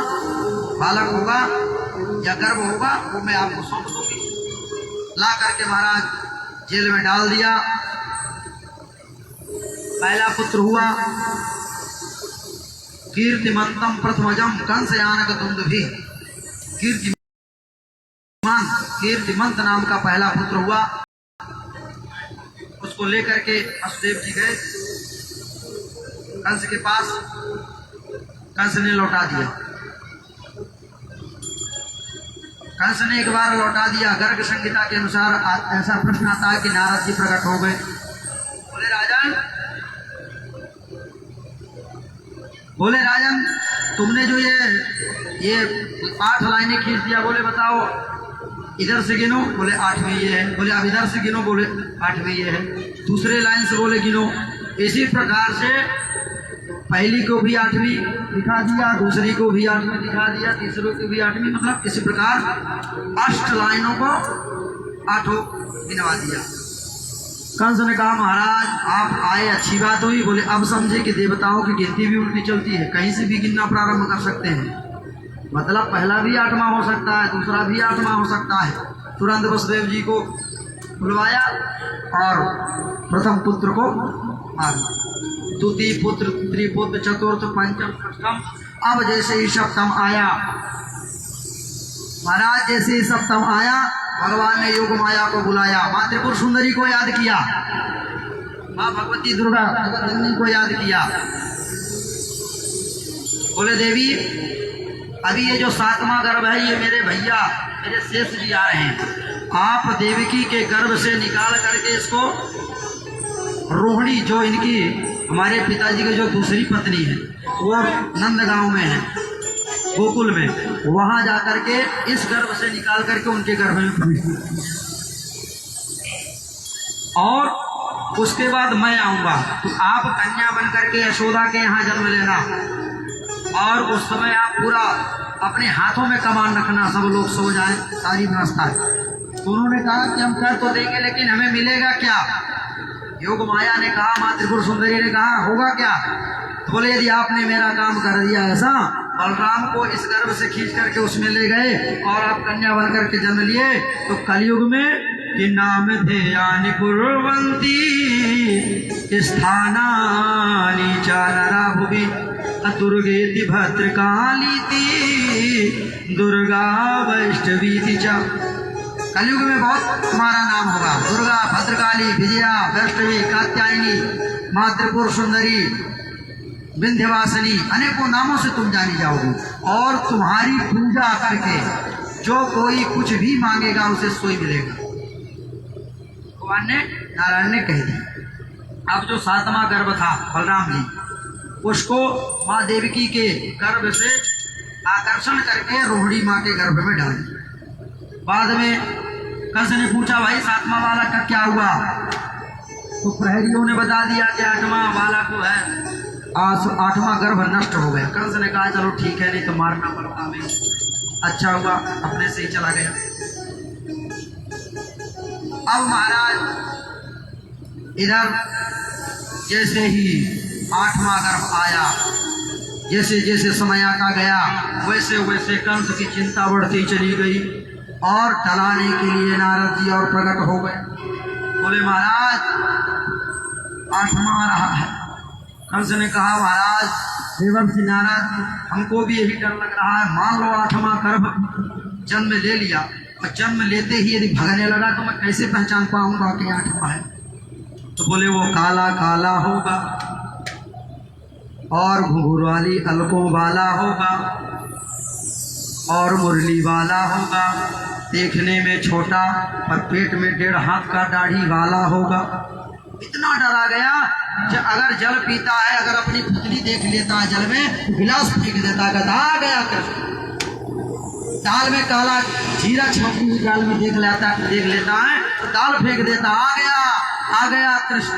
बालक होगा या गर्भ होगा वो मैं आपको सौंप दूंगी। ला करके महाराज जेल में डाल दिया। पहला पुत्र हुआ कीर्तिमंतम प्रथमजम कंसयानक दुंदुभि। कीर्तिमंत नाम का पहला पुत्र हुआ। उसको लेकर के वसुदेव जी गए कंस के पास। कंस ने लौटा दिया। कंस ने एक बार लौटा दिया। गर्ग संहिता के अनुसार ऐसा प्रश्न आता है कि नारद जी प्रकट हो गए। बोले राजन तुमने जो ये 8 लाइनें खींच दिया, बोले बताओ इधर से गिनो, बोले 8वीं ये है। बोले अब इधर से गिनो, बोले 8वीं ये है। दूसरे लाइन से बोले गिनो। इसी प्रकार से पहली को भी 8वीं दिखा दिया, दूसरी को भी 8वीं दिखा दिया, तीसरी को भी 8वीं, मतलब इसी प्रकार 8 लाइनों को 8 गिनवा दिया। कंस ने कहा महाराज आप आए अच्छी बात हुई। बोले अब समझे कि देवताओं की गिनती भी उल्टी चलती है, कहीं से भी गिनना प्रारंभ कर सकते हैं। मतलब पहला भी 8वां हो सकता है, दूसरा भी 8वां हो सकता है। तुरंत वसुदेव जी को बुलवाया और प्रथम पुत्र को मार दिया। द्वितीय पुत्र, त्रिपुत्र, चतुर्थ, पंचम, षष्ठम। अब जैसे ही सप्तम आया महाराज, जैसे ही सप्तम आया भगवान ने योग माया को बुलाया, माँ त्रिपुर सुंदरी को याद किया, माँ भगवती दुर्गा जगदम्बिनी को याद किया। बोले देवी अभी ये जो 7वां गर्भ है ये मेरे भैया मेरे शेष जी आ रहे हैं, आप देवकी के गर्भ से निकाल करके इसको रोहिणी जो इनकी हमारे पिताजी की जो दूसरी पत्नी है वो नंदगांव में है, गोकुल में, वहां जाकर के इस गर्भ से निकाल करके उनके गर्भ में और उसके बाद मैं आऊंगा तो आप कन्या बन करके यशोदा के यहाँ जन्म लेना और उस समय आप पूरा अपने हाथों में कमान रखना, सब लोग सो जाएं, सारी व्यवस्था है। तो उन्होंने कहा कि हम कर तो देंगे लेकिन हमें मिलेगा क्या? योग माया ने कहा, माँ त्रिपुर सुंदरी ने कहा होगा क्या? तो बोले यदि आपने मेरा काम कर दिया ऐसा, बलराम को इस गर्भ से खींच करके उसमें ले गए और आप कन्या बन करके जन्म लिए तो कलयुग में कि नाम थे यानी कुर्वन्ती स्थानानि च नरा भुवि दुर्गेति भद्रकालीति दुर्गा वैष्णवीति च। कलयुग में बहुत तुम्हारा नाम होगा, दुर्गा, भद्रकाली, विजया, वैष्णवी, कात्यायनी, माँ त्रिपुर सुंदरी, विंध्यवासिनी, अनेकों नामों से तुम जानी जाओगी और तुम्हारी पूजा करके जो कोई कुछ भी मांगेगा उसे सोई मिलेगा। भगवान ने नारायण ने कह दिया। अब जो 7वां गर्भ था बलराम जी, उसको माँ देवकी के गर्भ से आकर्षण करके रोहिणी माँ के गर्भ में डाल दिया। बाद में कंस ने पूछा भाई 7वां बालक का क्या हुआ? तो प्रहरियों ने बता दिया कि 8वां बालक को है, आज 8वां गर्भ नष्ट हो गया। कंस ने कहा चलो ठीक है, नहीं तो मारना पड़ता हमें, अच्छा हुआ अपने से ही चला गया। अब महाराज इधर जैसे ही 8वां गर्भ आया, जैसे जैसे समय का गया वैसे वैसे कंस की चिंता बढ़ती चली गई और टलाने के लिए नारद जी और प्रकट हो गए। बोले महाराज 8वां आ रहा है। कंस ने कहा महाराज देवर्षि नारद हमको भी यही डर लग रहा है, मान लो 8वां गर्भ जन्म ले लिया और जन्म लेते ही यदि भगने लगा तो मैं कैसे पहचान पाऊंगा कि 8वां है? तो बोले वो काला काला होगा और घुंघरू वाली अलकों वाला होगा और मुरली वाला होगा, देखने में छोटा पर पेट में 1.5 हाथ का दाढ़ी वाला होगा। इतना डरा गया अगर जल पीता है, अगर अपनी पुतली देख लेता है जल में, गिलास फेंक देता है, आ गया कृष्ण। दाल में काला जीरा छपी हुई दाल में देख लेता है तो दाल फेंक देता, आ गया कृष्ण।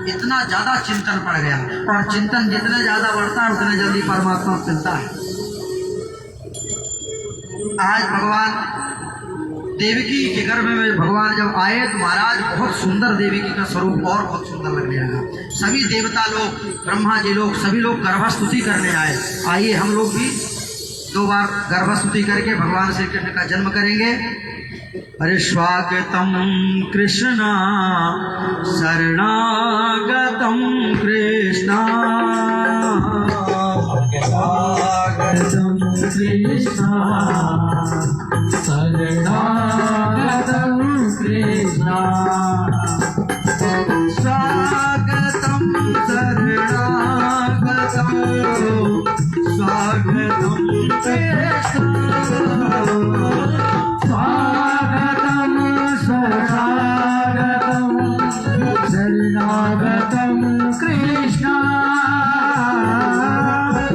इतना ज्यादा चिंतन पड़ गया और चिंतन जितना ज्यादा बढ़ता है उतने जल्दी परमात्मा मिलता है। आज भगवान देवकी के गर्भ में भगवान जब आए तो महाराज बहुत सुंदर देवकी का स्वरूप और बहुत सुंदर लगने लगा। सभी देवता लोग, ब्रह्मा जी लोग, सभी लोग गर्भस्तुति करने आए। आइए हम लोग भी 2 बार गर्भस्तुति करके भगवान श्री कृष्ण का जन्म करेंगे। अरे स्वागतम कृष्णा शरणागतम कृष्णा, स्वागतम कृष्णा शरणागतम कृष्णा, स्वागतम शरणागतम, स्वागतम कृष्णा, स्वागतम शरणागतम, शरणागतम कृष्णा,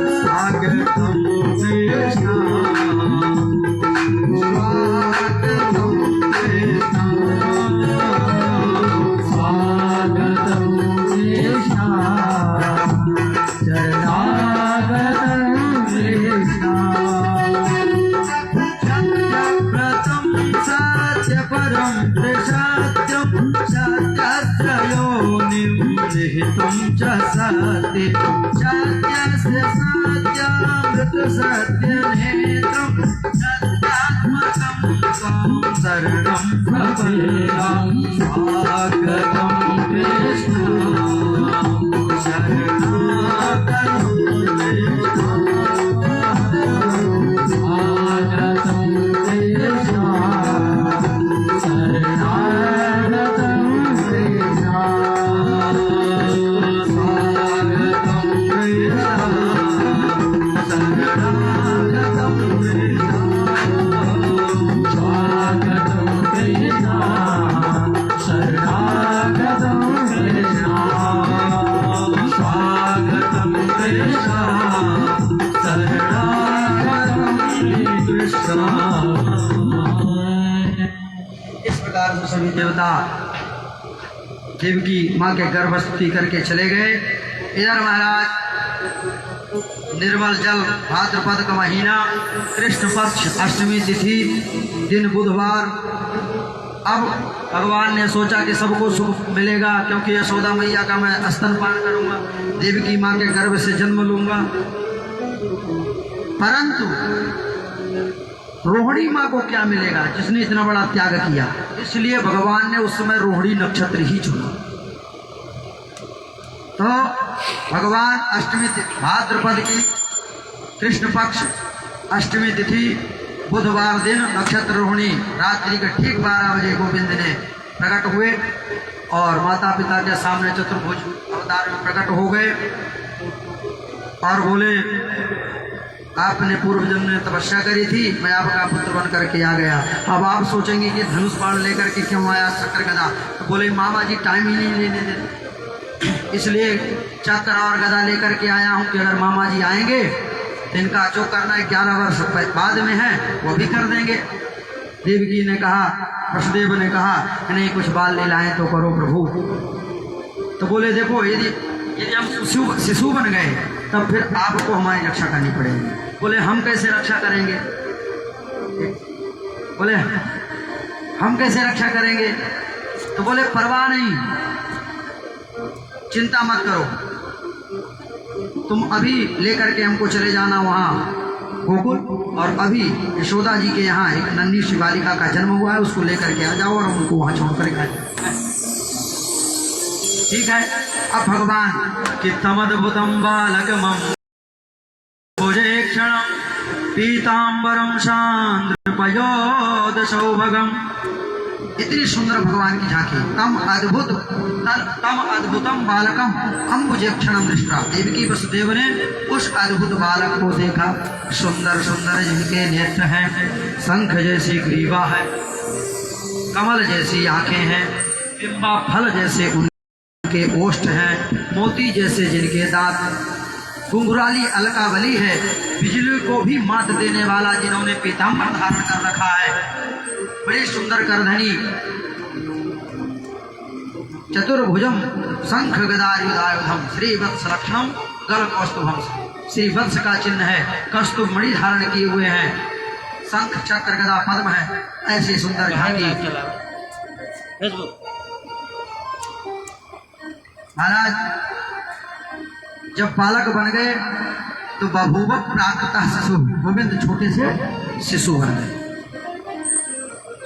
स्वागतम कृष्णा, स्वागतम कृष्णा, स्वागतम कृष्णा, शरणागतम कृष्णा, सत्यव्रतं सत्यपरं त्रिसत्यं सत्यत्रयोनिं निहितं च सत्ये, सत्यस्य सत्यामृतसत्यनेत्रं सत्यात्मकं त्वां शरणं प्रपद्यं, स्वागतं कृष्ण शरणागतं कृष्ण, स्वागतं कृष्ण शरणागतं कृष्ण, स्वागतं कृष्ण शरणागतं कृष्ण, स्वागतं कृष्ण शरणागतं कृष्ण, स्वागतं कृष्ण शरणागतं कृष्ण। इस प्रकार से सभी देवता देवकी माँ के गर्भस्तुति करके चले गए। इधर महाराज निर्मल जल भाद्रपद का महीना, कृष्ण पक्ष अष्टमी तिथि, दिन बुधवार। अब भगवान ने सोचा कि सबको सुख मिलेगा, क्योंकि यशोदा मैया का मैं स्तनपान करूंगा, देवकी माँ के गर्भ से जन्म लूंगा। परंतु रोहिणी माँ को क्या मिलेगा जिसने इतना बड़ा त्याग किया? इसलिए भगवान ने उस समय रोहिणी नक्षत्र ही चुना। तो भगवान अष्टमी भाद्रपद की कृष्ण पक्ष अष्टमी तिथि बुधवार दिन नक्षत्र रोहिणी रात्रि के ठीक 12 बजे गोविंद ने प्रकट हुए और माता पिता के सामने चतुर्भुज अवतार में प्रकट हो गए और बोले, आपने पूर्व जन्म में तपस्या करी थी, मैं आपका पुत्र बन करके आ गया। अब आप सोचेंगे कि धनुष बाण लेकर के क्यों आया शक्कर गदा? तो बोले मामा जी टाइम ही नहीं लेने देते, इसलिए चक्र और गदा लेकर के आया हूँ कि अगर मामा जी आएंगे तो इनका जो करना है 11 वर्ष बाद में है वो भी कर देंगे। देवकी ने कहा, वसुदेव ने कहा कि नहीं कुछ बाल ले लाएं तो करो प्रभु। तो बोले देखो यदि हम शिशु बन गए तब फिर आपको हमारी रक्षा करनी पड़ेगी। बोले हम कैसे रक्षा करेंगे? बोले हम कैसे रक्षा करेंगे? तो बोले परवाह नहीं, चिंता मत करो, तुम अभी लेकर के हमको चले जाना वहाँ गोकुल, और अभी यशोदा जी के यहाँ एक नन्ही सी बालिका का जन्म हुआ है, उसको लेकर के आ जाओ और उनको वहाँ छोड़ कर के। ठीक है। अब भगवान कि तमद्भुतम बालकमं भुजेक्षणं पीताम्बरं शान्द्रपयोदशौभगम्, इतनी सुंदर भगवान की झांकी। तम अद्भुतम बालकम अम्बुजेक्षणम दृष्टा, देवकी वसुदेव ने उस अद्भुत बालक को देखा। सुंदर सुंदर जिनके नेत्र हैं, शंख जैसी ग्रीवा है, कमल जैसी आंखें हैं, बिंबा फल जैसे उनके ओष्ठ हैं, मोती जैसे जिनके दांत, घुंघराली अलकावली है, बिजली को भी मात देने वाला जिन्होंने पीताम्बर धारण कर रखा है, बड़ी सुंदर करधनी, चतुर्भुजम शंख गदायुधायुधम श्रीवत्स लक्षणम गल कौस्तुभम, श्रीवत्स का चिन्ह है, कस्तुभ मणि धारण किए हुए हैं, शंख चक्र गदा पद्म है, ऐसी सुंदर झांकी। महाराज जब बालक बन गए तो बभूव प्राकृतः शिशु, गोविंद छोटे से शिशु बन गए।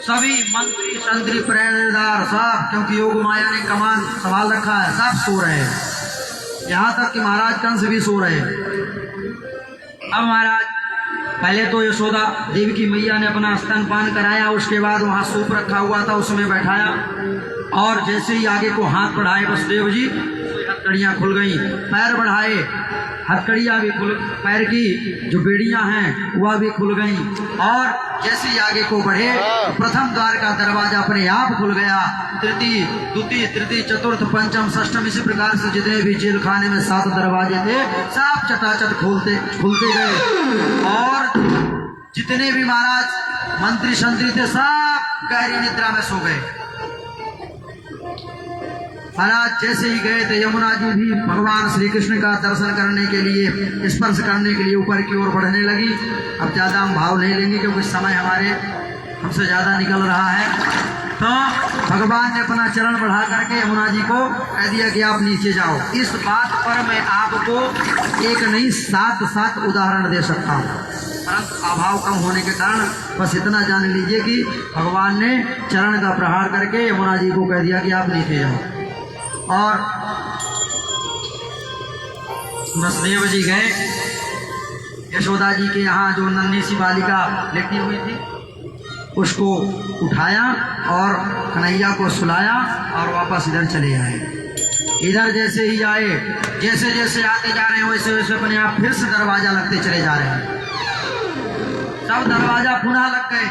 सभी मंत्री संतरी प्रेरणादार सब, क्योंकि योग माया ने कमान संभाल रखा है, सब सो रहे हैं। यहाँ तक कि महाराज कंस भी सो रहे हैं। अब महाराज पहले तो यशोदा देवी की मैया ने अपना स्तनपान कराया, उसके बाद वहाँ सूप रखा हुआ था उसमें बैठाया, और जैसे ही आगे को हाथ बढ़ाए वसुदेव जी, हथकड़ियाँ खुल गई, पैर बढ़ाए, हथकड़ियाँ भी खुल, पैर की जो बेड़ियाँ हैं वह भी खुल गई, और जैसे ही आगे को बढ़े प्रथम द्वार का दरवाजा अपने आप खुल गया। तृतीय, द्वितीय, तृतीय, चतुर्थ, पंचम, षष्ठम, इसी प्रकार से जितने भी जेल खाने में 7 दरवाजे थे सब चटाचट खुलते गए, और जितने भी महाराज मंत्री संतरी थे सब गहरी निद्रा में सो गए। महाराज जैसे ही गए थे यमुना जी भी भगवान श्री कृष्ण का दर्शन करने के लिए, स्पर्श करने के लिए ऊपर की ओर बढ़ने लगी। अब ज़्यादा हम भाव नहीं लेंगे क्योंकि समय हमसे ज़्यादा निकल रहा है। तो भगवान ने अपना चरण बढ़ा करके यमुना जी को कह दिया कि आप नीचे जाओ। इस बात पर मैं आपको एक नहीं 7 उदाहरण दे सकता हूँ, परंतु अभाव कम होने के कारण बस इतना जान लीजिए कि भगवान ने चरण का प्रहार करके यमुना जी को कह दिया कि आप नीचे जाओ। और वसुदेव जी गए, यशोदा जी के यहाँ जो नन्ही सी बालिका लेटी हुई थी उसको उठाया और कन्हैया को सुलाया और वापस इधर चले आए। इधर जैसे ही आए, जैसे जैसे आते जा रहे हैं वैसे वैसे अपने आप फिर से दरवाजा लगते चले जा रहे हैं। सब दरवाजा पुनः लग गए।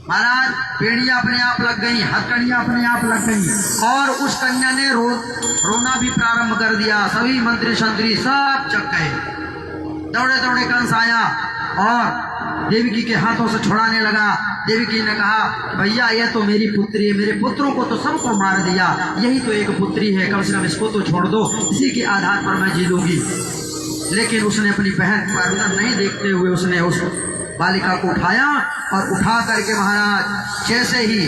महाराज पेड़ियां अपने आप लग गई, हथकड़ियां अपने आप लग गई, और उस कन्या ने रोना भी प्रारंभ कर दिया। सभी मंत्री संतरी सब जग गए। दौड़े दौड़े कंस आया और देवकी के हाथों से छुड़ाने लगा। देवकी ने कहा भैया ये तो मेरी पुत्री है, मेरे पुत्रों को तो सबको मार दिया, यही तो एक पुत्री है, कम से कम इसको तो छोड़ दो, इसी के आधार पर मैं जी लूंगी। लेकिन उसने अपनी बहन पर नहीं देखते हुए उसने उस बालिका को उठाया और उठा करके महाराज जैसे ही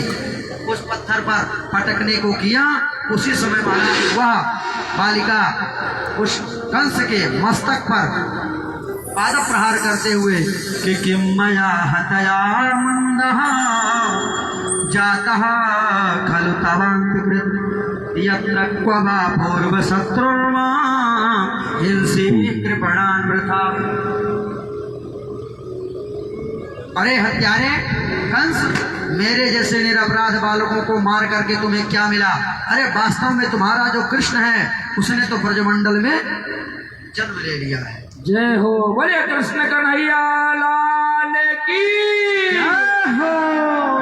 उस पत्थर पर पटकने को किया, उसी समय महाराज वह बालिका उस कंस के मस्तक पर पाद प्रहार करते हुए कि किमया हतया मंदः जातः खलु तवान्तिकृत यत्र क्व वा पूर्व शत्रुर्मा हिंसी कृपणान् वृथा। अरे हत्यारे कंस, मेरे जैसे निरपराध बालकों को मार करके तुम्हें क्या मिला? अरे वास्तव में तुम्हारा जो कृष्ण है उसने तो ब्रजमंडल में जन्म ले लिया है। जय हो, बोले कृष्ण कन्हैया लाल की जय हो।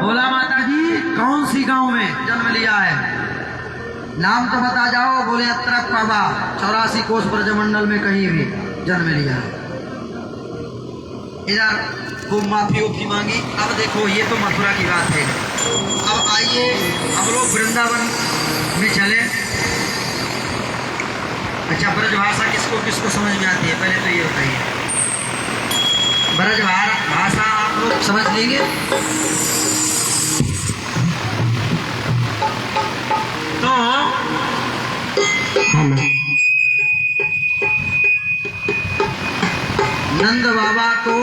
बोला माता जी कौन सी गांव में जन्म लिया है? नाम तो बता जाओ। बोले अत्र पावा 84 कोस ब्रजमंडल में कहीं भी जन्म लिया है। इधर खूब माफी उफी मांगी। अब देखो ये तो मथुरा की बात है। अब आइए हम लोग वृंदावन में चले। अच्छा, ब्रज भाषा किसको किसको समझ में आती है पहले तो ये बताइए। ब्रज भाषा आप लोग समझ लेंगे? तो नंद बाबा को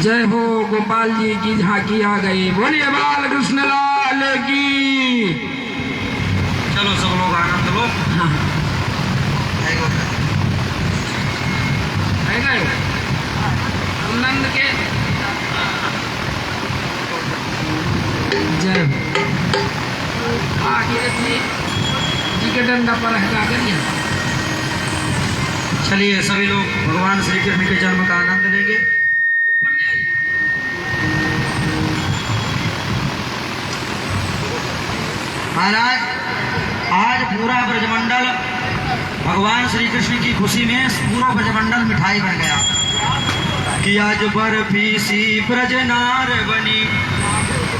जय हो, गोपाल जी की झांकी आ गई। बोलिए बाल कृष्ण लाल की। चलो सब लोग आनंद लो। हाँ है गए नंद के जय हो। आगे जी के डंडा पर हटा करिए। चलिए सभी लोग भगवान श्री कृष्ण के जन्म का आनंद लेंगे। महाराज आज पूरा ब्रजमंडल भगवान श्री कृष्ण की खुशी में पूरा ब्रजमंडल मिठाई बन गया कि आज बर्फी सी ब्रजनार बनी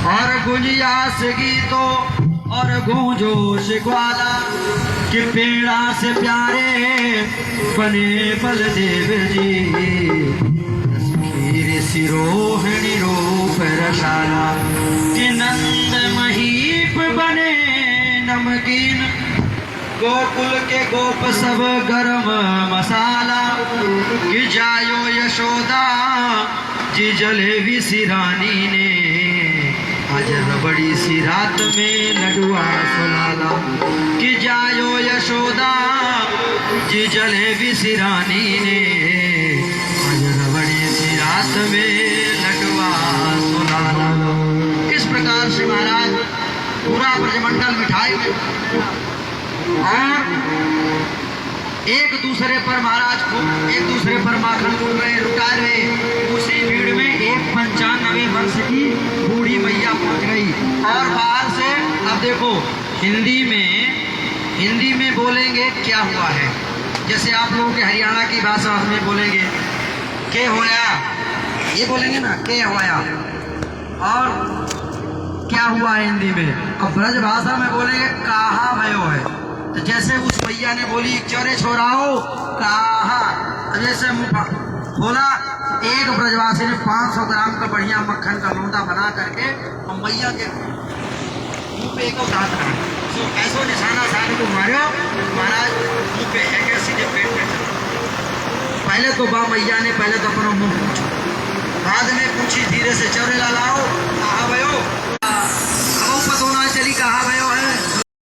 और गुजिया से गीतो और गूंजो से ग्वाला कि पेड़ा से प्यारे बने बलदेव जी। खीर सिरोहिणी रूप रसाला कि नंद महीप बने नमकीन। गोकुल के गोप सब गरम मसाला कि जायो यशोदा जी जलेबी सी रानी ने आज बड़ी सी रात में लडुआ सुलाला कि जायो यशोदा जी जलेबी सी रानी ने आज बड़ी सी रात में लडुआ सुलाला। इस प्रकार से महाराज पूरा ब्रजमंडल मिठाई में और एक दूसरे पर महाराज खूब एक दूसरे पर माखन लुटा रहे। उसी भीड़ में एक 95 वर्ष की बूढ़ी मैया पहुंच गई और बाहर से अब देखो हिंदी में बोलेंगे क्या हुआ है, जैसे आप लोगों के हरियाणा की भाषा में बोलेंगे के होया, ये बोलेंगे ना के होया, और क्या हुआ है हिंदी में। अब ब्रज भाषा में बोलेंगे कहा भयो है। तो जैसे उस भैया ने बोली चोरे छोराओ कहा, जैसे मुंह खोला एक ब्रजवासी ने 500 ग्राम का बढ़िया मक्खन का लोंदा बना करके और मैया के मुंह पे एक दांत रहा, तो ऐसो निशाना सारे को मारो महाराज मुंह पे है क्या सीधे पेट पे चलो। पहले तो बा मैया ने पहले तो अपना मुंह पूछो, बाद में पूछी धीरे से चोरे लाओ कहा भयो, अब पतोना चली कहा भयो